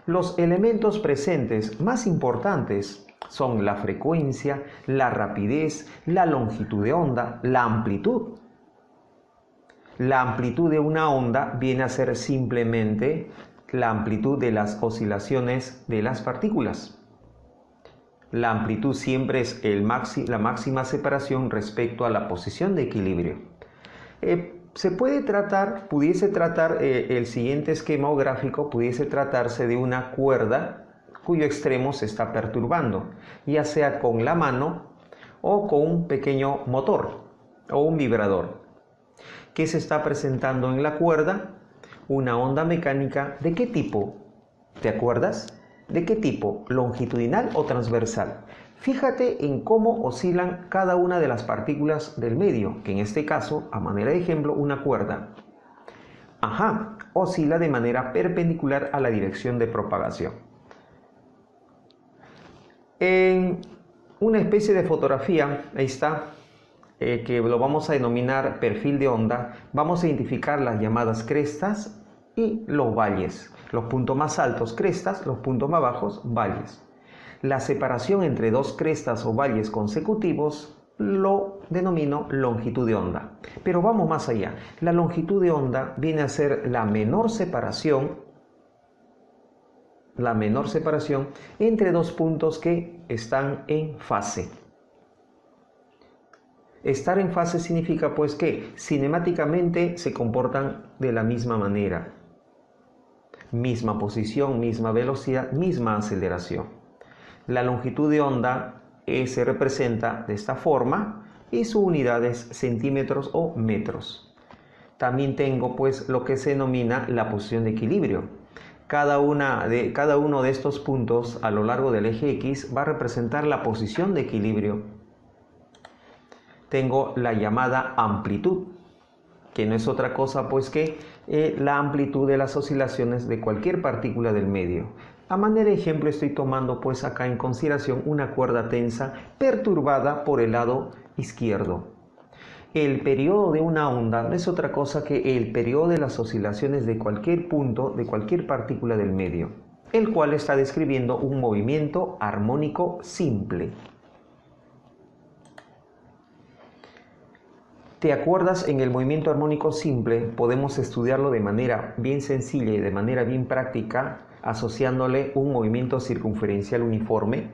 Los elementos presentes más importantes son la frecuencia, la rapidez, la longitud de onda, la amplitud. La amplitud de una onda viene a ser simplemente la amplitud de las oscilaciones de las partículas. La amplitud siempre es la máxima separación respecto a la posición de equilibrio. Pudiese tratar el siguiente esquema o gráfico, pudiese tratarse de una cuerda cuyo extremo se está perturbando, ya sea con la mano o con un pequeño motor o un vibrador. ¿Qué se está presentando en la cuerda? Una onda mecánica. ¿De qué tipo? ¿Te acuerdas? ¿De qué tipo? ¿Longitudinal o transversal? Fíjate en cómo oscilan cada una de las partículas del medio, que en este caso, a manera de ejemplo, una cuerda. Oscila de manera perpendicular a la dirección de propagación. En una especie de fotografía, ahí está, que lo vamos a denominar perfil de onda, vamos a identificar las llamadas crestas y los valles. Los puntos más altos, crestas; los puntos más bajos, valles. La separación entre dos crestas o valles consecutivos lo denomino longitud de onda. Pero vamos más allá. La longitud de onda viene a ser la menor separación entre dos puntos que están en fase. Estar en fase significa pues que cinemáticamente se comportan de la misma manera. Misma posición, misma velocidad, misma aceleración. La longitud de onda se representa de esta forma y su unidad es centímetros o metros. También tengo pues lo que se denomina la posición de equilibrio. Cada uno de estos puntos a lo largo del eje X va a representar la posición de equilibrio. Tengo la llamada amplitud, que no es otra cosa pues que la amplitud de las oscilaciones de cualquier partícula del medio. A manera de ejemplo estoy tomando pues acá en consideración una cuerda tensa perturbada por el lado izquierdo. El periodo de una onda no es otra cosa que el periodo de las oscilaciones de cualquier punto, de cualquier partícula del medio, el cual está describiendo un movimiento armónico simple. ¿Te acuerdas? En el movimiento armónico simple podemos estudiarlo de manera bien sencilla y de manera bien práctica, asociándole un movimiento circunferencial uniforme.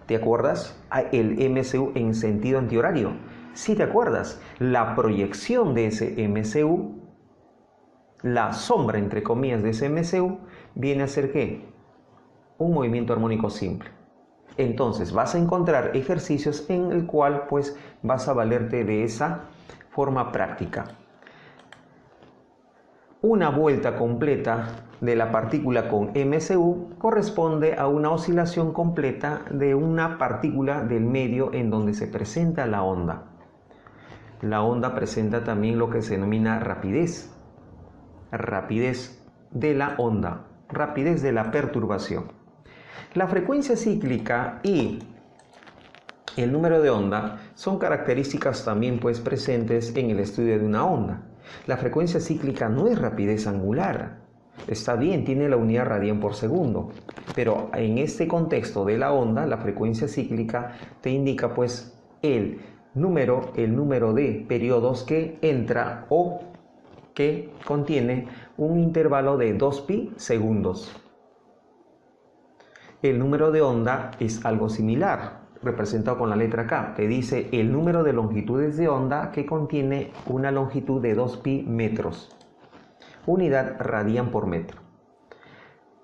¿Te acuerdas? El MCU en sentido antihorario. Si te acuerdas, la proyección de ese MCU, la sombra entre comillas de ese MCU, viene a ser ¿qué? Un movimiento armónico simple. Entonces vas a encontrar ejercicios en el cual pues vas a valerte de esa forma práctica. Una vuelta completa de la partícula con MCU corresponde a una oscilación completa de una partícula del medio en donde se presenta la onda. La onda presenta también lo que se denomina rapidez. Rapidez de la onda, rapidez de la perturbación. La frecuencia cíclica y el número de onda son características también pues presentes en el estudio de una onda. La frecuencia cíclica no es rapidez angular. Está bien, tiene la unidad radian por segundo, pero en este contexto de la onda, la frecuencia cíclica te indica pues el número de periodos que entra o que contiene un intervalo de 2pi segundos. El número de onda es algo similar, representado con la letra K. Te dice el número de longitudes de onda que contiene una longitud de 2pi metros. Unidad radian por metro.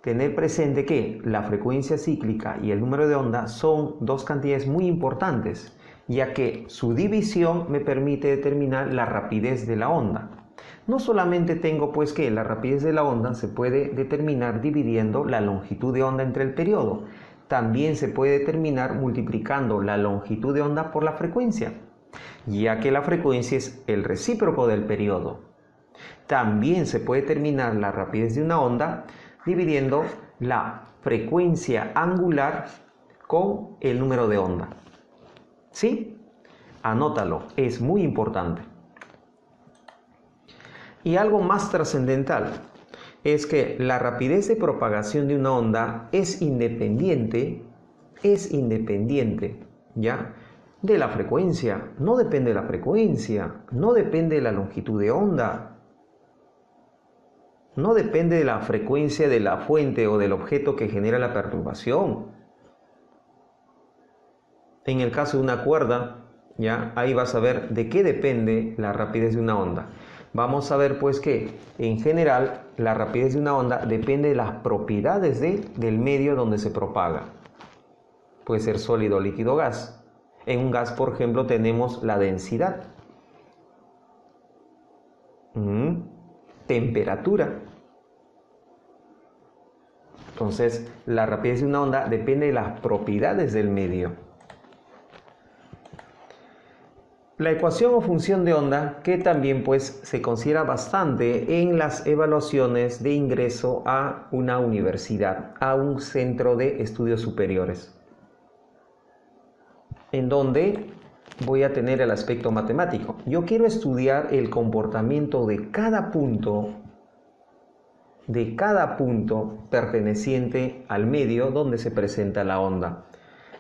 Tener presente que la frecuencia cíclica y el número de onda son dos cantidades muy importantes, ya que su división me permite determinar la rapidez de la onda. No solamente tengo pues que la rapidez de la onda se puede determinar dividiendo la longitud de onda entre el periodo. También se puede determinar multiplicando la longitud de onda por la frecuencia, ya que la frecuencia es el recíproco del periodo. También se puede determinar la rapidez de una onda dividiendo la frecuencia angular con el número de onda. ¿Sí? Anótalo, es muy importante. Y algo más trascendental es que la rapidez de propagación de una onda es independiente, ¿ya?, de la frecuencia. No depende de la frecuencia, no depende de la longitud de onda, no depende de la frecuencia de la fuente o del objeto que genera la perturbación. En el caso de una cuerda, ¿ya?, ahí vas a ver de qué depende la rapidez de una onda. Vamos a ver pues que en general la rapidez de una onda depende de las propiedades del medio donde se propaga. Puede ser sólido, líquido, gas. En un gas, por ejemplo, tenemos la densidad, temperatura. Entonces, la rapidez de una onda depende de las propiedades del medio. La ecuación o función de onda, que también pues se considera bastante en las evaluaciones de ingreso a una universidad, a un centro de estudios superiores, en donde voy a tener el aspecto matemático. Yo quiero estudiar el comportamiento de cada punto perteneciente al medio donde se presenta la onda.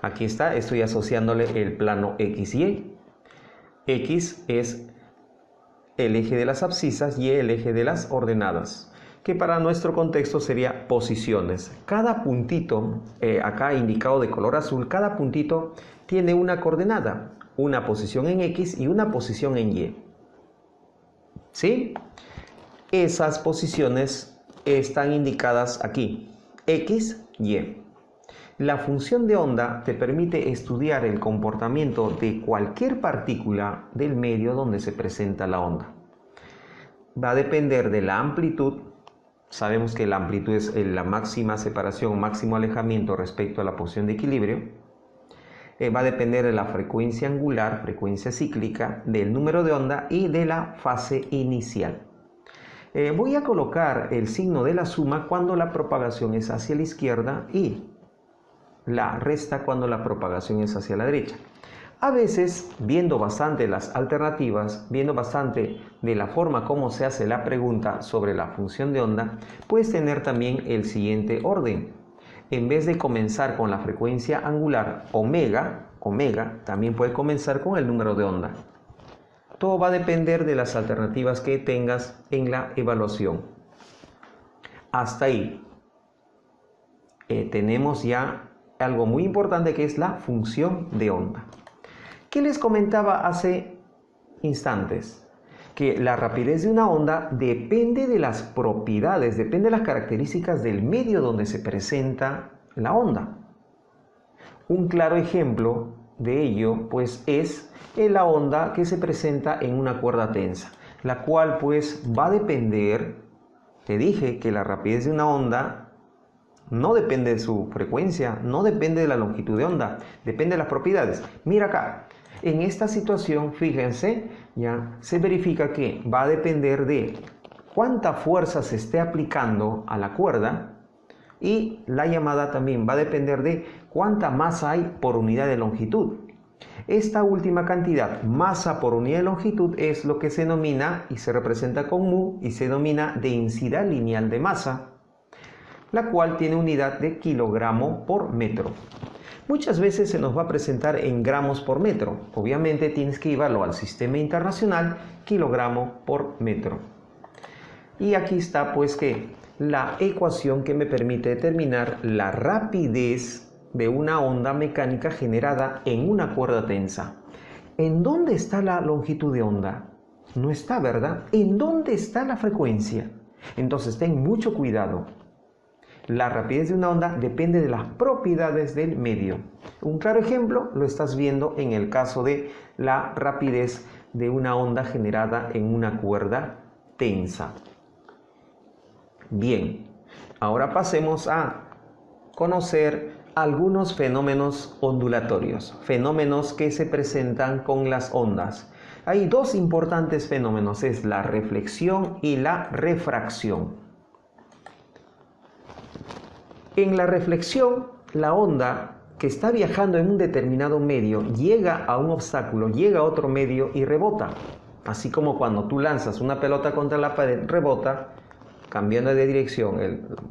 Aquí está, estoy asociándole el plano XY. X es el eje de las abscisas y el eje de las ordenadas, que para nuestro contexto sería posiciones. Cada puntito, acá indicado de color azul, cada puntito tiene una coordenada, una posición en X y una posición en Y. ¿Sí? Esas posiciones están indicadas aquí, X, Y. La función de onda te permite estudiar el comportamiento de cualquier partícula del medio donde se presenta la onda. Va a depender de la amplitud Sabemos que la amplitud es la máxima separación, máximo alejamiento respecto a la posición de equilibrio. Va a depender de la frecuencia angular, frecuencia cíclica, del número de onda y de la fase inicial. Voy a colocar el signo de la suma cuando la propagación es hacia la izquierda y la resta cuando la propagación es hacia la derecha. A veces, viendo bastante las alternativas, viendo bastante de la forma como se hace la pregunta sobre la función de onda, puedes tener también el siguiente orden. En vez de comenzar con la frecuencia angular omega, también puedes comenzar con el número de onda. Todo va a depender de las alternativas que tengas en la evaluación. Hasta ahí. Tenemos ya algo muy importante que es la función de onda. ¿Qué les comentaba hace instantes? Que la rapidez de una onda depende de las propiedades, depende de las características del medio donde se presenta la onda. Un claro ejemplo de ello pues es la onda que se presenta en una cuerda tensa, la cual pues va a depender, te dije que la rapidez de una onda no depende de su frecuencia, no depende de la longitud de onda, depende de las propiedades. Mira acá. En esta situación, fíjense, ya se verifica que va a depender de cuánta fuerza se esté aplicando a la cuerda y la llamada también va a depender de cuánta masa hay por unidad de longitud. Esta última cantidad, masa por unidad de longitud, es lo que se denomina y se representa con mu y se denomina densidad lineal de masa, la cual tiene unidad de kilogramo por metro. Muchas veces se nos va a presentar en gramos por metro. Obviamente tienes que llevarlo al sistema internacional, kilogramo por metro. Y aquí está pues que la ecuación que me permite determinar la rapidez de una onda mecánica generada en una cuerda tensa. ¿En dónde está la longitud de onda? No está, ¿verdad? ¿En dónde está la frecuencia? Entonces ten mucho cuidado. La rapidez de una onda depende de las propiedades del medio. Un claro ejemplo lo estás viendo en el caso de la rapidez de una onda generada en una cuerda tensa. Bien, ahora pasemos a conocer algunos fenómenos ondulatorios, fenómenos que se presentan con las ondas. Hay dos importantes fenómenos, es la reflexión y la refracción. En la reflexión, la onda que está viajando en un determinado medio llega a un obstáculo, llega a otro medio y rebota. Así como cuando tú lanzas una pelota contra la pared, rebota, cambiando de dirección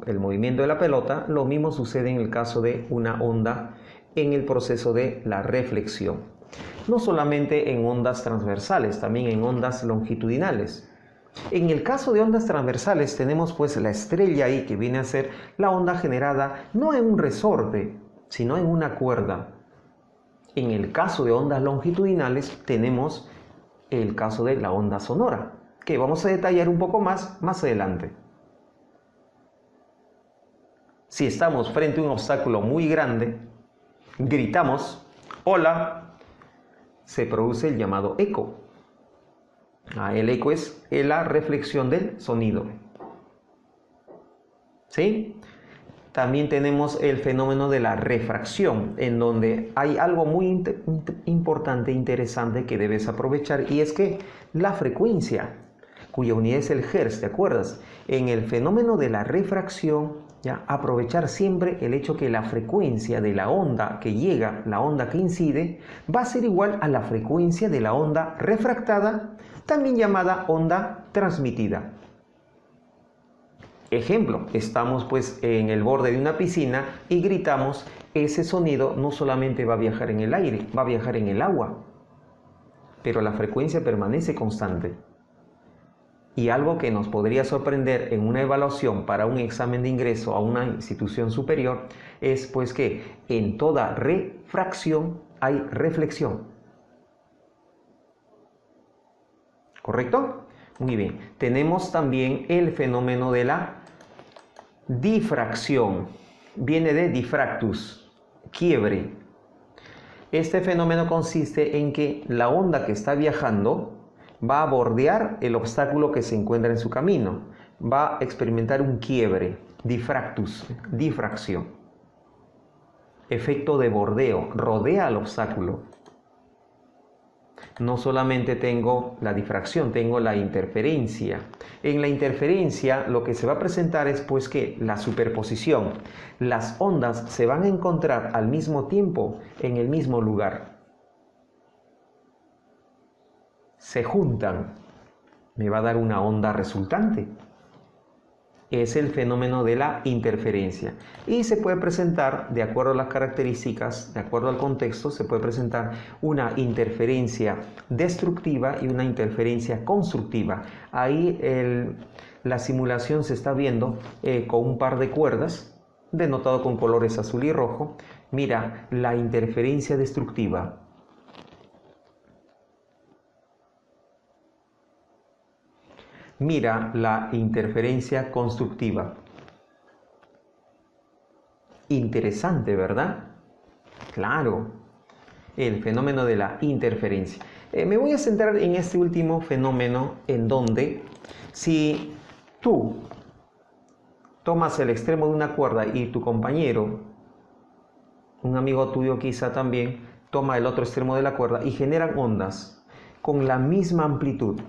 el movimiento de la pelota, lo mismo sucede en el caso de una onda en el proceso de la reflexión. No solamente en ondas transversales, también en ondas longitudinales. En el caso de ondas transversales tenemos pues la estrella ahí que viene a ser la onda generada no en un resorte, sino en una cuerda. En el caso de ondas longitudinales tenemos el caso de la onda sonora, que vamos a detallar un poco más adelante. Si estamos frente a un obstáculo muy grande, gritamos, hola, se produce el llamado eco. El eco es la reflexión del sonido. ¿Sí? También tenemos el fenómeno de la refracción, en donde hay algo muy importante, interesante que debes aprovechar, y es que la frecuencia, cuya unidad es el hertz, ¿te acuerdas? En el fenómeno de la refracción, ya aprovechar siempre el hecho que la frecuencia de la onda que llega, la onda que incide, va a ser igual a la frecuencia de la onda refractada, también llamada onda transmitida. Ejemplo, estamos pues en el borde de una piscina y gritamos, ese sonido no solamente va a viajar en el aire, va a viajar en el agua, pero la frecuencia permanece constante. Y algo que nos podría sorprender en una evaluación para un examen de ingreso a una institución superior es pues que en toda refracción hay reflexión. ¿Correcto? Muy bien. Tenemos también el fenómeno de la difracción. Viene de difractus, quiebre. Este fenómeno consiste en que la onda que está viajando va a bordear el obstáculo que se encuentra en su camino. va a experimentar un quiebre, difracción, efecto de bordeo, rodea al obstáculo. No solamente tengo la difracción, tengo la interferencia. En la interferencia lo que se va a presentar es pues que la superposición, las ondas se van a encontrar al mismo tiempo en el mismo lugar. Se juntan, me va a dar una onda resultante. Es el fenómeno de la interferencia y se puede presentar, de acuerdo a las características, de acuerdo al contexto, se puede presentar una interferencia destructiva y una interferencia constructiva. Ahí la simulación se está viendo con un par de cuerdas, denotado con colores azul y rojo. Mira, la interferencia destructiva. Mira la interferencia constructiva. Interesante, ¿verdad? Claro, el fenómeno de la interferencia. Me voy a centrar en este último fenómeno en donde si tú tomas el extremo de una cuerda y tu compañero, un amigo tuyo quizá también, toma el otro extremo de la cuerda y generan ondas con la misma amplitud,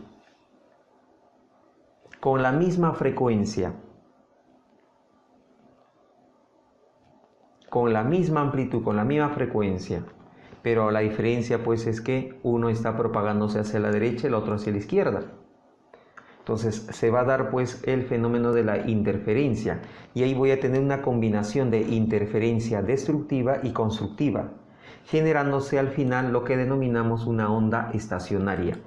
con la misma frecuencia, con la misma amplitud, con la misma frecuencia, pero la diferencia pues es que uno está propagándose hacia la derecha y el otro hacia la izquierda. Entonces se va a dar pues el fenómeno de la interferencia y ahí voy a tener una combinación de interferencia destructiva y constructiva, generándose al final lo que denominamos una onda estacionaria.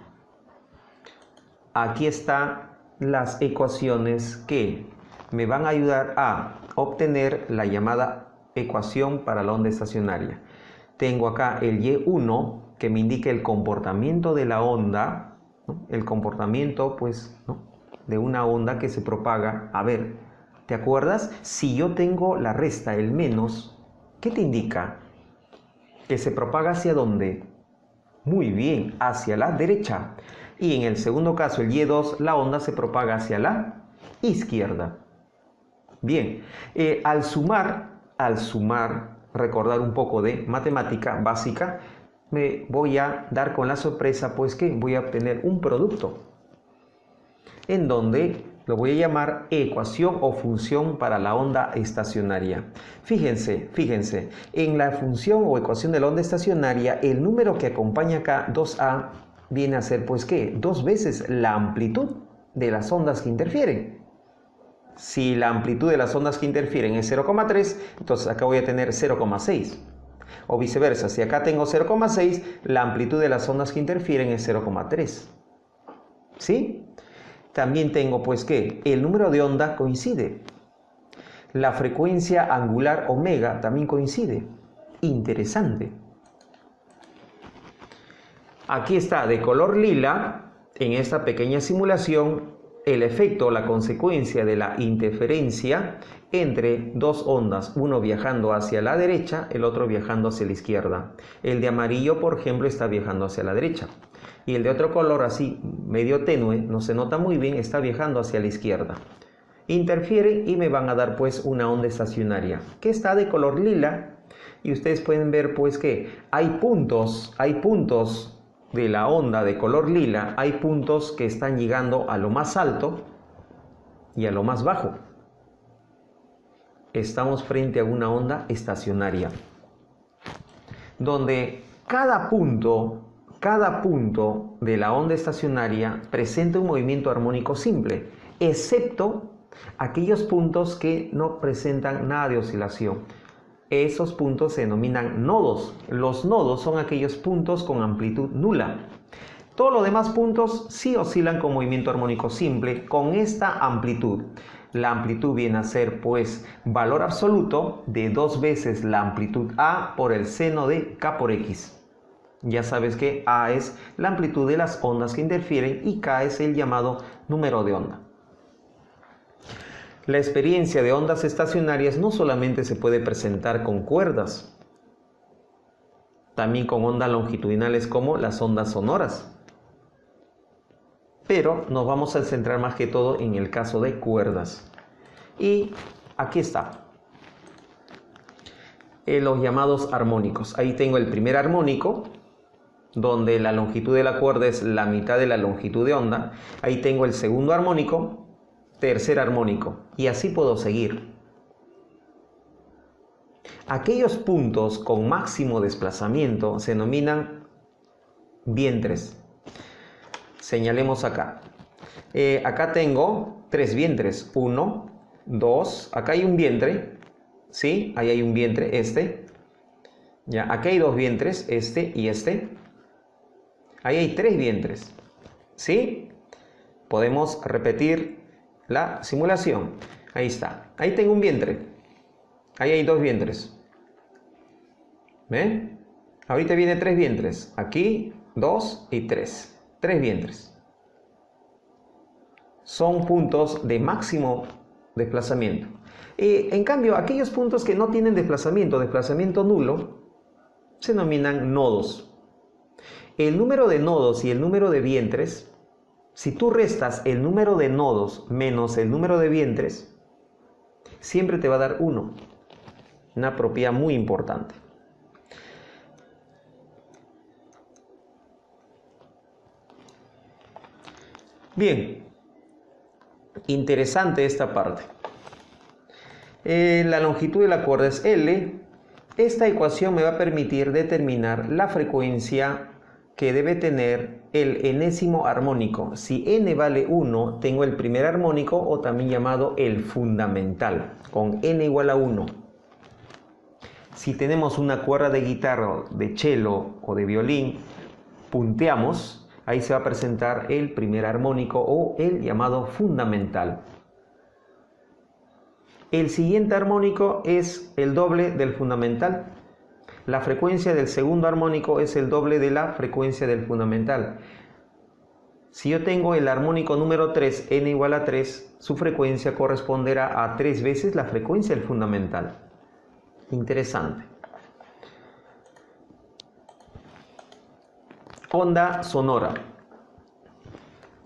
Aquí están las ecuaciones que me van a ayudar a obtener la llamada ecuación para la onda estacionaria. Tengo acá el Y1 que me indica el comportamiento de la onda, ¿no? El comportamiento pues, ¿no?, de una onda que se propaga. A ver, ¿te acuerdas? Si yo tengo la resta, el menos, ¿qué te indica? Que se propaga ¿hacia dónde? Muy bien, hacia la derecha. Y en el segundo caso, el Y2, la onda se propaga hacia la izquierda. Bien, al sumar, recordar un poco de matemática básica, me voy a dar con la sorpresa, pues que voy a obtener un producto, en donde lo voy a llamar ecuación o función para la onda estacionaria. Fíjense, en la función o ecuación de la onda estacionaria, el número que acompaña acá, 2a, viene a ser pues ¿qué? 2 veces la amplitud de las ondas que interfieren. Si la amplitud de las ondas que interfieren es 0,3, entonces acá voy a tener 0,6. O viceversa, si acá tengo 0,6, la amplitud de las ondas que interfieren es 0,3. ¿Sí? También tengo pues que el número de onda coincide. La frecuencia angular omega también coincide. Interesante. Aquí está de color lila, en esta pequeña simulación, el efecto, la consecuencia de la interferencia entre dos ondas, uno viajando hacia la derecha, el otro viajando hacia la izquierda. El de amarillo, por ejemplo, está viajando hacia la derecha. Y el de otro color, así medio tenue, no se nota muy bien, está viajando hacia la izquierda. Interfieren y me van a dar pues una onda estacionaria, que está de color lila. Y ustedes pueden ver pues que hay puntos de la onda de color lila, hay puntos que están llegando a lo más alto y a lo más bajo. Estamos frente a una onda estacionaria, donde cada punto de la onda estacionaria presenta un movimiento armónico simple, excepto aquellos puntos que no presentan nada de oscilación. Esos puntos se denominan nodos. Los nodos son aquellos puntos con amplitud nula. Todos los demás puntos sí oscilan con movimiento armónico simple con esta amplitud. La amplitud viene a ser pues valor absoluto de 2 veces la amplitud A por el seno de K por X. Ya sabes que A es la amplitud de las ondas que interfieren y K es el llamado número de onda. La experiencia de ondas estacionarias no solamente se puede presentar con cuerdas, también con ondas longitudinales como las ondas sonoras. pero nos vamos a centrar más que todo en el caso de cuerdas. Y aquí está. Los llamados armónicos. Ahí tengo el primer armónico, donde la longitud de la cuerda es la mitad de la longitud de onda. Ahí tengo el segundo armónico, tercer armónico, y así puedo seguir. Aquellos puntos con máximo desplazamiento se denominan vientres. Señalemos acá. Acá tengo 3 vientres. 1, 2, acá hay un vientre. ¿Sí? Ahí hay un vientre, este. Ya, aquí hay 2 vientres, este y este. Ahí hay 3 vientres. ¿Sí? Podemos repetir la simulación. Ahí está. Ahí tengo un vientre. Ahí hay 2 vientres. ¿Ven? Ahorita viene 3 vientres. Aquí 2 y 3. 3 vientres. Son puntos de máximo desplazamiento. En cambio, aquellos puntos que no tienen desplazamiento nulo, se denominan nodos. El número de nodos y el número de vientres, si tú restas el número de nodos menos el número de vientres, siempre te va a dar 1. Una propiedad muy importante. Bien, interesante esta parte. La longitud de la cuerda es L. Esta ecuación me va a permitir determinar la frecuencia que debe tener el enésimo armónico. Si n vale 1, tengo el primer armónico, o también llamado el fundamental, con n igual a 1. Si tenemos una cuerda de guitarra, de cello o de violín, punteamos, ahí se va a presentar el primer armónico o el llamado fundamental. El siguiente armónico es el doble del fundamental. La frecuencia del segundo armónico es el doble de la frecuencia del fundamental. Si yo tengo el armónico número 3, n igual a 3, su frecuencia corresponderá a 3 veces la frecuencia del fundamental. Interesante. Onda sonora.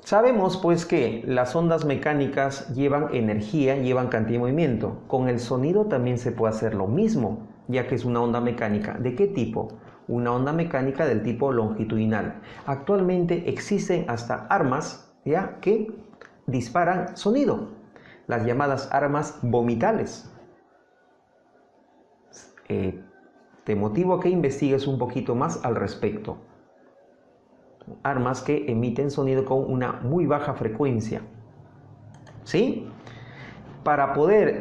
Sabemos pues que las ondas mecánicas llevan energía, llevan cantidad de movimiento. Con el sonido también se puede hacer lo mismo, ya que es una onda mecánica. ¿De qué tipo? Una onda mecánica del tipo longitudinal. Actualmente existen hasta armas, ¿ya?, que disparan sonido, las llamadas armas vomitales. Te motivo a que investigues un poquito más al respecto. Armas que emiten sonido con una muy baja frecuencia. ¿Sí? Para poder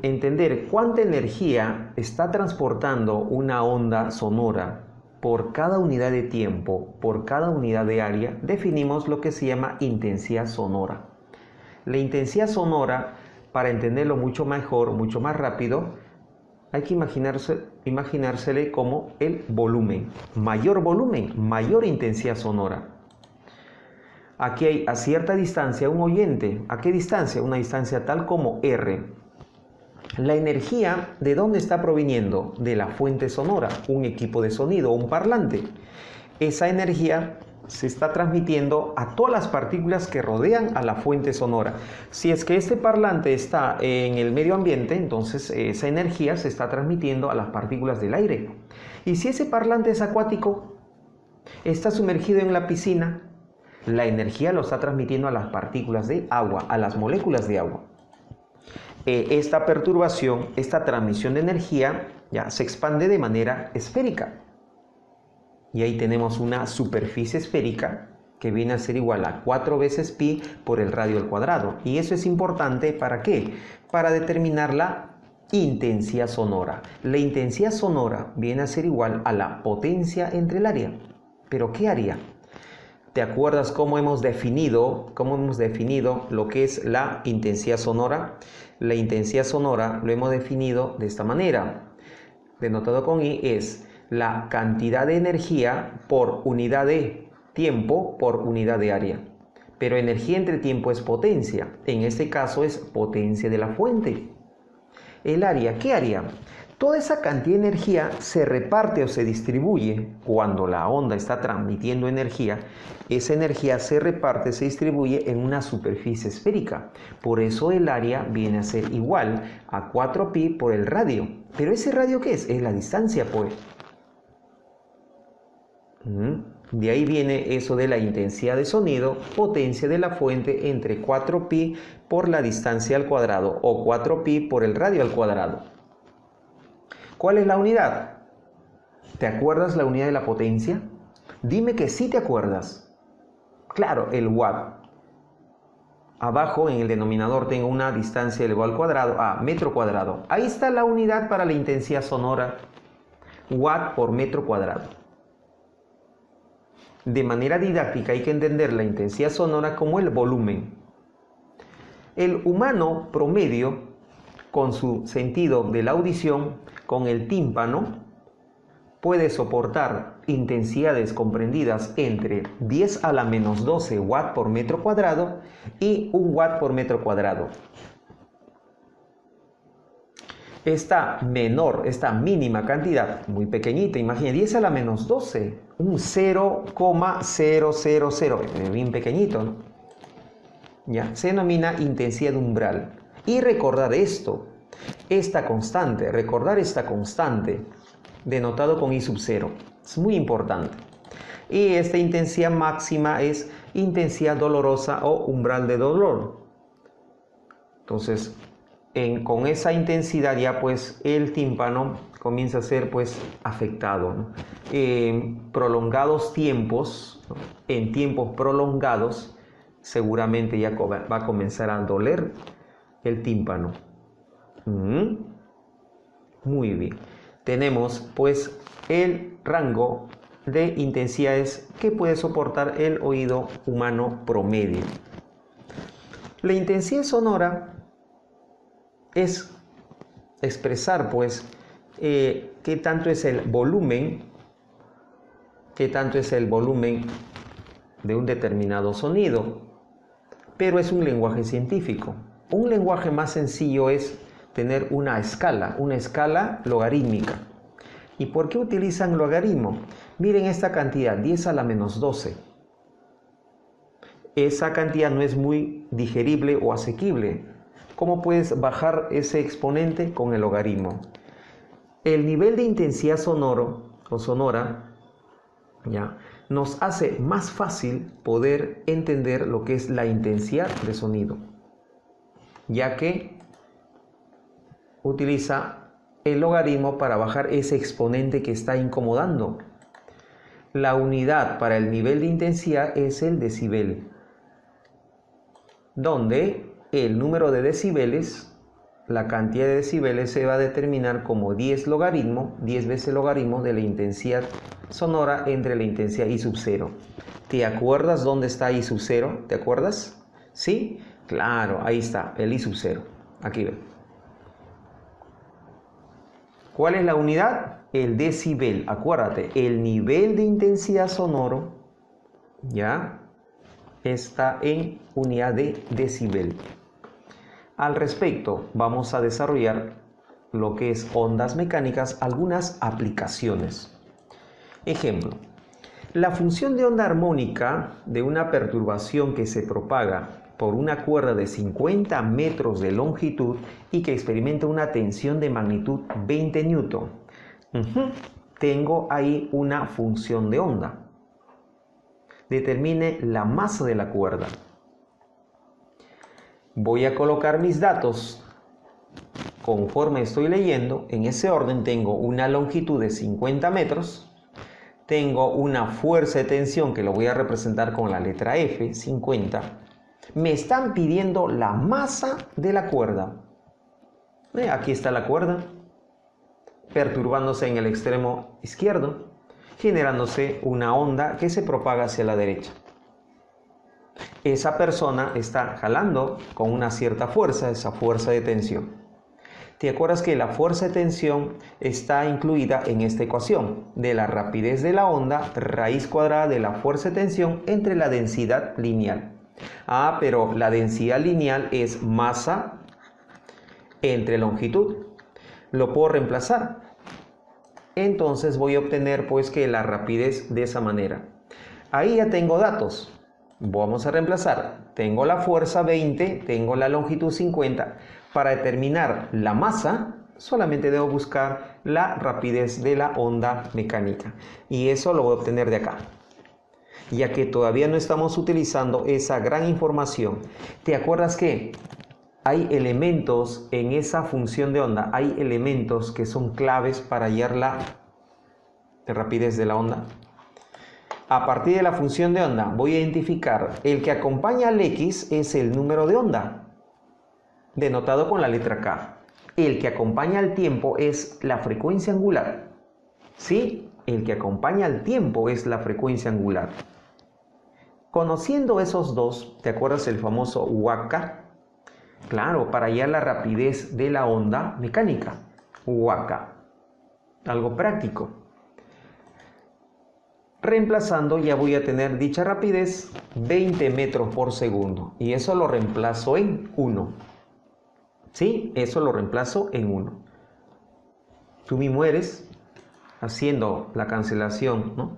entender cuánta energía está transportando una onda sonora por cada unidad de tiempo, por cada unidad de área, definimos lo que se llama intensidad sonora. La intensidad sonora, para entenderlo mucho mejor, mucho más rápido, hay que imaginársele como el volumen. Mayor volumen, mayor intensidad sonora. Aquí hay a cierta distancia un oyente. ¿A qué distancia? Una distancia tal como R. La energía, ¿de dónde está proviniendo? De la fuente sonora, un equipo de sonido, un parlante. Esa energía se está transmitiendo a todas las partículas que rodean a la fuente sonora. Si es que este parlante está en el medio ambiente, entonces esa energía se está transmitiendo a las partículas del aire. Y si ese parlante es acuático, está sumergido en la piscina, la energía lo está transmitiendo a las partículas de agua, a las moléculas de agua. Esta perturbación, esta transmisión de energía, ya se expande de manera esférica. Y ahí tenemos una superficie esférica que viene a ser igual a 4 veces pi por el radio al cuadrado. Y eso es importante, ¿para qué? Para determinar la intensidad sonora. La intensidad sonora viene a ser igual a la potencia entre el área. ¿Pero qué área? ¿Te acuerdas cómo hemos definido lo que es la intensidad sonora? La intensidad sonora lo hemos definido de esta manera. Denotado con I es la cantidad de energía por unidad de tiempo por unidad de área. Pero energía entre tiempo es potencia. En este caso es potencia de la fuente. El área, ¿qué área? Toda esa cantidad de energía se reparte o se distribuye cuando la onda está transmitiendo energía. Esa energía se reparte, se distribuye en una superficie esférica. Por eso el área viene a ser igual a 4pi por el radio. ¿Pero ese radio qué es? Es la distancia, pues. De ahí viene eso de la intensidad de sonido, potencia de la fuente entre 4pi por la distancia al cuadrado o 4pi por el radio al cuadrado. ¿Cuál es la unidad? ¿Te acuerdas la unidad de la potencia? Dime que sí te acuerdas. Claro, el watt. Abajo en el denominador tengo una distancia elevado al cuadrado a metro cuadrado. Ahí está la unidad para la intensidad sonora. Watt por metro cuadrado. De manera didáctica hay que entender la intensidad sonora como el volumen. El humano promedio, con su sentido de la audición, con el tímpano, puede soportar intensidades comprendidas entre 10 a la menos 12 watts por metro cuadrado y 1 watt por metro cuadrado. Esta mínima cantidad, muy pequeñita, imagina 10 a la menos 12, un 0,000, bien pequeñito, ¿no? Ya, se denomina intensidad de umbral. Y recordar recordar esta constante, denotado con I sub 0, es muy importante. Y esta intensidad máxima es intensidad dolorosa o umbral de dolor. Entonces, con esa intensidad ya pues el tímpano comienza a ser pues afectado, ¿no? Prolongados tiempos, ¿no? En tiempos prolongados seguramente ya va a comenzar a doler el tímpano. Muy bien. Tenemos pues el rango de intensidades que puede soportar el oído humano promedio. La intensidad sonora es expresar pues qué tanto es el volumen, de un determinado sonido, pero es un lenguaje científico. Un lenguaje más sencillo es tener una escala logarítmica. ¿Y por qué utilizan logaritmo? Miren esta cantidad, 10 a la menos 12. Esa cantidad no es muy digerible o asequible. ¿Cómo puedes bajar ese exponente? Con el logaritmo. El nivel de intensidad sonora ¿ya? Nos hace más fácil poder entender lo que es la intensidad de sonido, ya que utiliza el logaritmo para bajar ese exponente que está incomodando. La unidad para el nivel de intensidad es el decibel, donde el número de decibeles, la cantidad de decibeles se va a determinar como 10 veces logaritmo de la intensidad sonora entre la intensidad I sub 0. ¿Te acuerdas dónde está I sub 0? ¿Te acuerdas? ¿Sí? Claro, ahí está, el I sub 0. Aquí ven. ¿Cuál es la unidad? El decibel. Acuérdate, el nivel de intensidad sonoro ya está en unidad de decibel. Al respecto, vamos a desarrollar lo que es ondas mecánicas, algunas aplicaciones. Ejemplo, la función de onda armónica de una perturbación que se propaga por una cuerda de 50 metros de longitud y que experimenta una tensión de magnitud 20 newton. Tengo ahí una función de onda. Determine la masa de la cuerda. Voy a colocar mis datos conforme estoy leyendo. En ese orden tengo una longitud de 50 metros. Tengo una fuerza de tensión que lo voy a representar con la letra F, 50. Me están pidiendo la masa de la cuerda. Aquí está la cuerda, perturbándose en el extremo izquierdo, generándose una onda que se propaga hacia la derecha. Esa persona está jalando con una cierta fuerza, esa fuerza de tensión. ¿Te acuerdas que la fuerza de tensión está incluida en esta ecuación? De la rapidez de la onda, raíz cuadrada de la fuerza de tensión entre la densidad lineal. Pero la densidad lineal es masa entre longitud. lo puedo reemplazar. Entonces voy a obtener pues que la rapidez de esa manera. Ahí ya tengo datos. Vamos a reemplazar. Tengo la fuerza 20, tengo la longitud 50. Para determinar la masa, solamente debo buscar la rapidez de la onda mecánica. Y eso lo voy a obtener de acá. Ya que todavía no estamos utilizando esa gran información. ¿Te acuerdas que hay elementos en esa función de onda? Hay elementos que son claves para hallar la rapidez de la onda. A partir de la función de onda voy a identificar el que acompaña al X es el número de onda, denotado con la letra K. El que acompaña al tiempo es la frecuencia angular. ¿Sí? El que acompaña al tiempo es la frecuencia angular. Conociendo esos dos, ¿te acuerdas el famoso Waka? Claro, para hallar la rapidez de la onda mecánica. Waka. Algo práctico. Reemplazando ya voy a tener dicha rapidez 20 metros por segundo. Y eso lo reemplazo en 1. ¿Sí? Eso lo reemplazo en 1. Tú mismo eres haciendo la cancelación, ¿no?,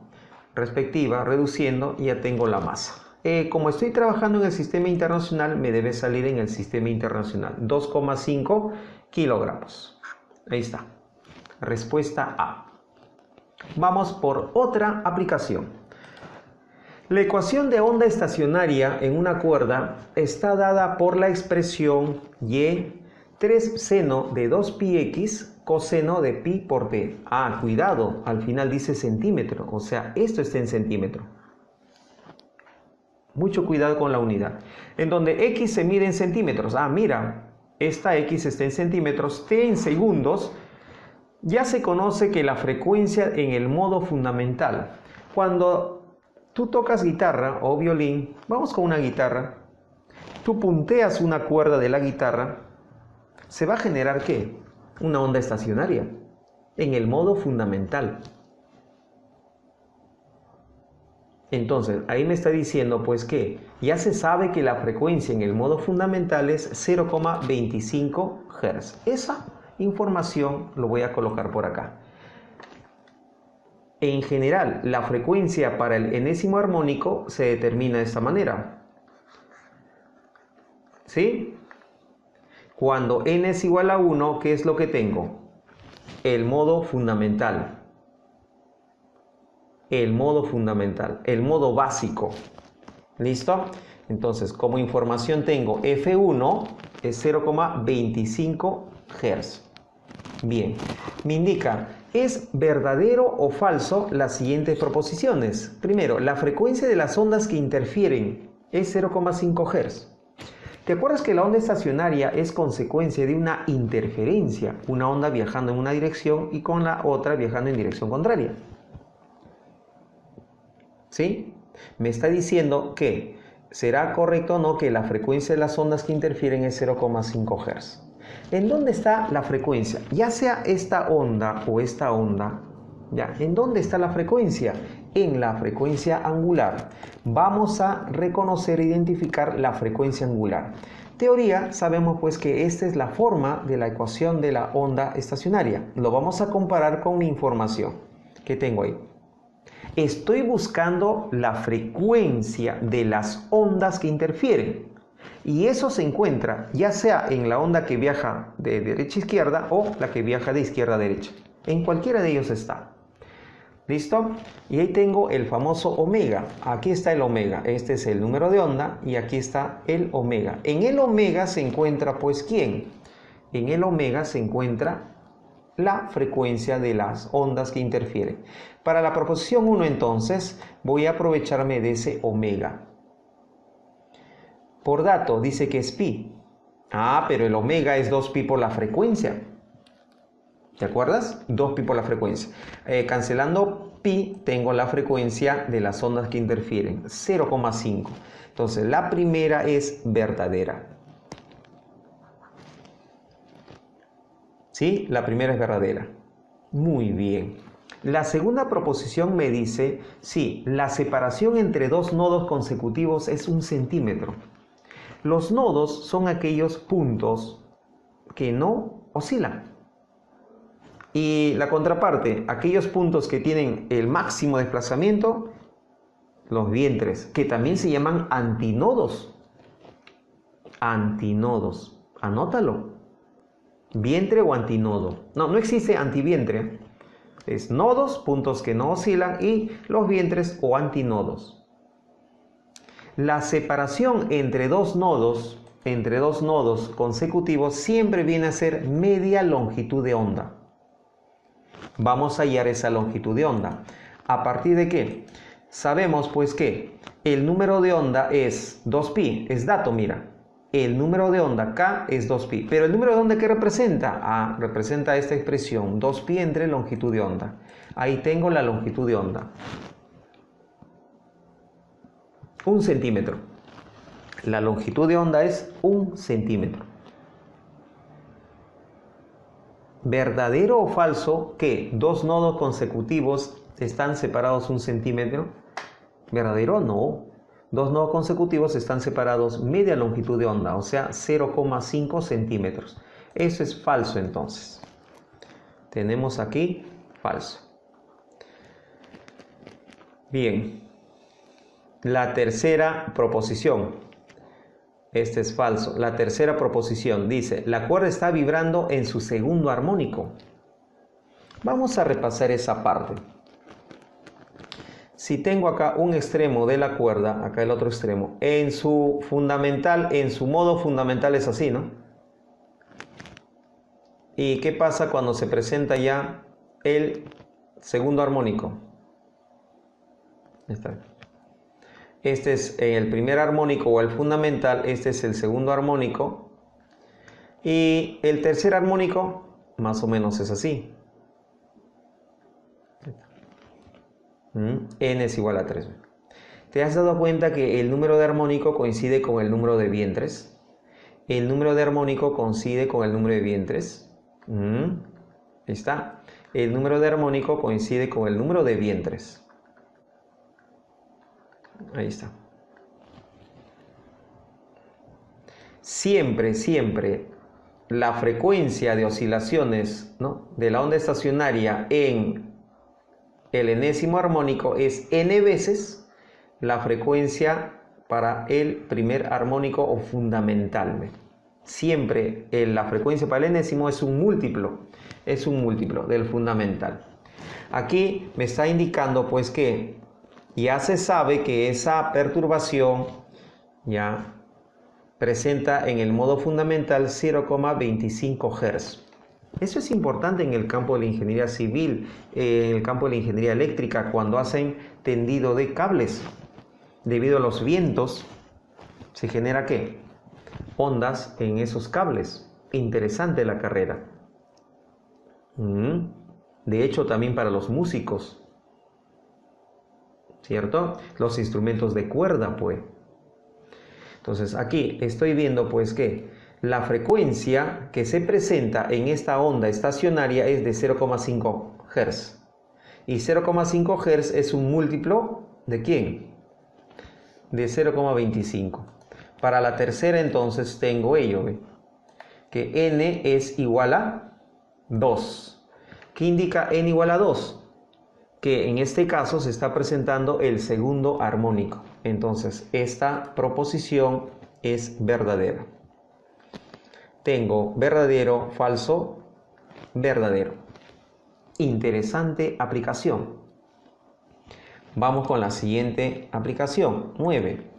respectiva, reduciendo, y ya tengo la masa. Como estoy trabajando en el sistema internacional, me debe salir en el sistema internacional 2,5 kilogramos. Ahí está. Respuesta A. Vamos por otra aplicación. La ecuación de onda estacionaria en una cuerda está dada por la expresión y 3 seno de 2πx coseno de pi por d. Ah, cuidado, al final dice centímetro, o sea, esto está en centímetro. Mucho cuidado con la unidad. En donde x se mide en centímetros. Ah, mira, esta x está en centímetros, t en segundos. Ya se conoce que la frecuencia en el modo fundamental. Cuando tú tocas guitarra o violín, vamos con una guitarra, tú punteas una cuerda de la guitarra, se va a generar ¿qué? Una onda estacionaria en el modo fundamental. Entonces, ahí me está diciendo pues que ya se sabe que la frecuencia en el modo fundamental es 0,25 Hz. Esa información lo voy a colocar por acá. En general, la frecuencia para el enésimo armónico se determina de esta manera. ¿Sí? Cuando n es igual a 1, ¿qué es lo que tengo? El modo fundamental. El modo fundamental, el modo básico. ¿Listo? Entonces, como información tengo F1 es 0,25 Hz. Bien, me indica, ¿es verdadero o falso las siguientes proposiciones? Primero, la frecuencia de las ondas que interfieren es 0,5 Hz. ¿Te acuerdas que la onda estacionaria es consecuencia de una interferencia? Una onda viajando en una dirección y con la otra viajando en dirección contraria. ¿Sí? Me está diciendo que será correcto o no que la frecuencia de las ondas que interfieren es 0,5 Hz. ¿En dónde está la frecuencia? Ya sea esta onda o esta onda, ¿ya? ¿En dónde está la frecuencia? En la frecuencia angular. Vamos a reconocer e identificar la frecuencia angular. Teoría, sabemos pues que esta es la forma de la ecuación de la onda estacionaria. Lo vamos a comparar con mi información que tengo ahí. Estoy buscando la frecuencia de las ondas que interfieren. Y eso se encuentra ya sea en la onda que viaja de derecha a izquierda o la que viaja de izquierda a derecha. En cualquiera de ellos está. ¿Listo? Y ahí tengo el famoso omega. Aquí está el omega. Este es el número de onda y aquí está el omega. En el omega se encuentra pues ¿quién? En el omega se encuentra la frecuencia de las ondas que interfieren. Para la proposición 1 entonces voy a aprovecharme de ese omega. Por dato dice que es pi. Ah, pero el omega es 2pi por la frecuencia. ¿Te acuerdas? 2pi por la frecuencia. Cancelando pi tengo la frecuencia de las ondas que interfieren. 0,5. Entonces la primera es verdadera. ¿Sí? La primera es verdadera. Muy bien. La segunda proposición me dice, sí, la separación entre dos nodos consecutivos es 1 centímetro. Los nodos son aquellos puntos que no oscilan. Y la contraparte, aquellos puntos que tienen el máximo desplazamiento, los vientres, que también se llaman antinodos. Antinodos. Anótalo. Vientre o antinodo. No existe antivientre. Es nodos, puntos que no oscilan, y los vientres o antinodos. La separación entre dos nodos consecutivos siempre viene a ser media longitud de onda. Vamos a hallar esa longitud de onda. ¿A partir de qué? Sabemos pues que el número de onda es 2pi, es dato, mira. El número de onda K es 2pi, pero el número de onda ¿qué representa? Representa esta expresión, 2pi entre longitud de onda. Ahí tengo la longitud de onda. 1 centímetro. La longitud de onda es 1 centímetro. ¿Verdadero o falso que dos nodos consecutivos están separados 1 centímetro? ¿Verdadero? No. Dos nodos consecutivos están separados media longitud de onda, o sea, 0,5 centímetros. Eso es falso entonces. Tenemos aquí falso. Bien. La tercera proposición. Este es falso. La tercera proposición dice, la cuerda está vibrando en su segundo armónico. Vamos a repasar esa parte. Si tengo acá un extremo de la cuerda, acá el otro extremo, en su modo fundamental es así, ¿no? ¿Y qué pasa cuando se presenta ya el segundo armónico? Está. Este es el primer armónico o el fundamental, este es el segundo armónico. Y el tercer armónico, más o menos es así. N es igual a 3. ¿Te has dado cuenta que el número de armónico coincide con el número de vientres? El número de armónico coincide con el número de vientres. Ahí está. El número de armónico coincide con el número de vientres. Ahí está. Siempre la frecuencia de oscilaciones, ¿no?, de la onda estacionaria en el enésimo armónico es n veces la frecuencia para el primer armónico o fundamental. Siempre la frecuencia para el enésimo es un múltiplo del fundamental. Aquí me está indicando pues que ya se sabe que esa perturbación ya presenta en el modo fundamental 0,25 Hz. Eso es importante en el campo de la ingeniería civil, en el campo de la ingeniería eléctrica, cuando hacen tendido de cables. Debido a los vientos, se genera ¿qué? Ondas en esos cables. Interesante la carrera. De hecho, también para los músicos, ¿cierto? Los instrumentos de cuerda, pues. Entonces, aquí estoy viendo, pues, que la frecuencia que se presenta en esta onda estacionaria es de 0,5 Hz. Y 0,5 Hz es un múltiplo ¿de quién? De 0,25. Para la tercera, entonces, tengo ello, que n es igual a 2. ¿Qué indica n igual a 2? Que en este caso se está presentando el segundo armónico. Entonces, esta proposición es verdadera. Tengo verdadero, falso, verdadero. Interesante aplicación. Vamos con la siguiente aplicación. 9.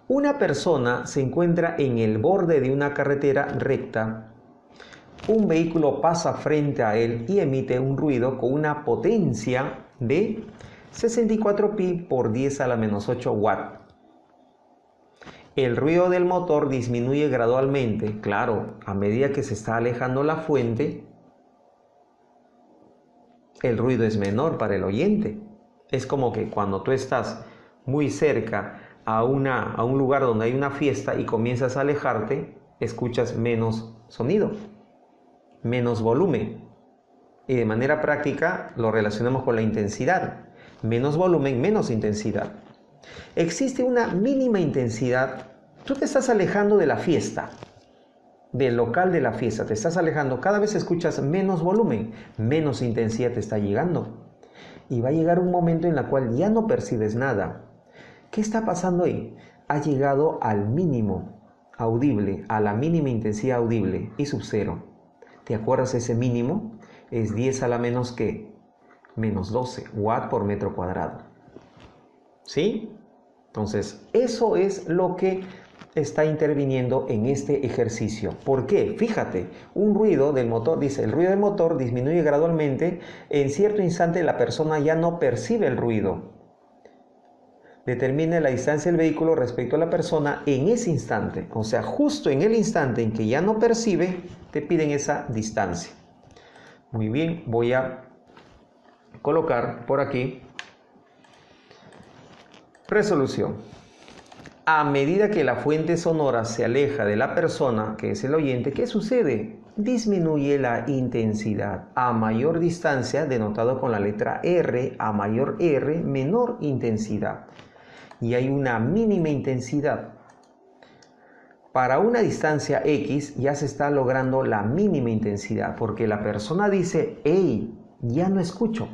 Una persona se encuentra en el borde de una carretera recta. Un vehículo pasa frente a él y emite un ruido con una potencia de 64 pi por 10 a la menos 8 watts. El ruido del motor disminuye gradualmente, claro, a medida que se está alejando la fuente, el ruido es menor para el oyente. Es como que cuando tú estás muy cerca a un lugar donde hay una fiesta y comienzas a alejarte, escuchas menos sonido, menos volumen. Y de manera práctica lo relacionamos con la intensidad. Menos volumen, menos intensidad. Existe una mínima intensidad. Tú te estás alejando de la fiesta. del local de la fiesta, te estás alejando, cada vez escuchas menos volumen, menos intensidad te está llegando. Y va a llegar un momento en el cual ya no percibes nada. ¿Qué está pasando ahí? Ha llegado al mínimo audible, a la mínima intensidad audible y sub cero. ¿Te acuerdas ese mínimo? Es 10 a la menos ¿qué? Menos 12 watts por metro cuadrado. ¿Sí? Entonces, eso es lo que está interviniendo en este ejercicio. ¿Por qué? Fíjate, un ruido del motor, dice, el ruido del motor disminuye gradualmente, en cierto instante la persona ya no percibe el ruido. Determina la distancia del vehículo respecto a la persona en ese instante, o sea, justo en el instante en que ya no percibe, te piden esa distancia. Muy bien, voy a colocar por aquí resolución. A medida que la fuente sonora se aleja de la persona, que es el oyente, ¿qué sucede? Disminuye la intensidad. A mayor distancia, denotado con la letra R, a mayor R, menor intensidad. Y hay una mínima intensidad. Para una distancia X ya se está logrando la mínima intensidad, porque la persona dice, hey, ya no escucho.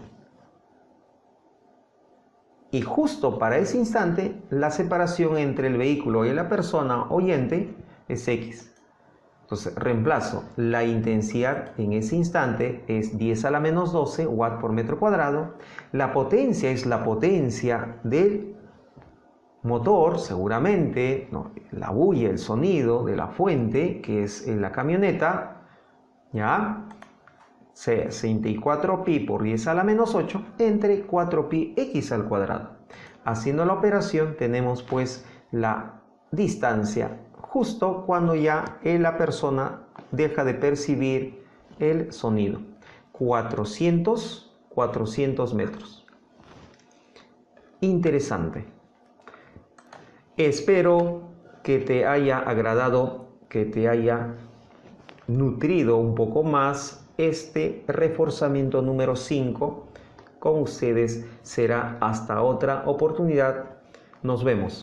Y justo para ese instante, la separación entre el vehículo y la persona oyente es X. Entonces, reemplazo la intensidad en ese instante es 10 a la menos 12 watts por metro cuadrado. La potencia es la potencia del motor, seguramente, no, la bulla, el sonido de la fuente, que es en la camioneta, ¿ya? 64 pi por 10 a la menos 8 entre 4 pi x al cuadrado. Haciendo la operación tenemos pues la distancia justo cuando ya la persona deja de percibir el sonido. 400 metros. Interesante. Espero que te haya agradado, que te haya nutrido un poco más este reforzamiento número 5 con ustedes. Será hasta otra oportunidad. Nos vemos.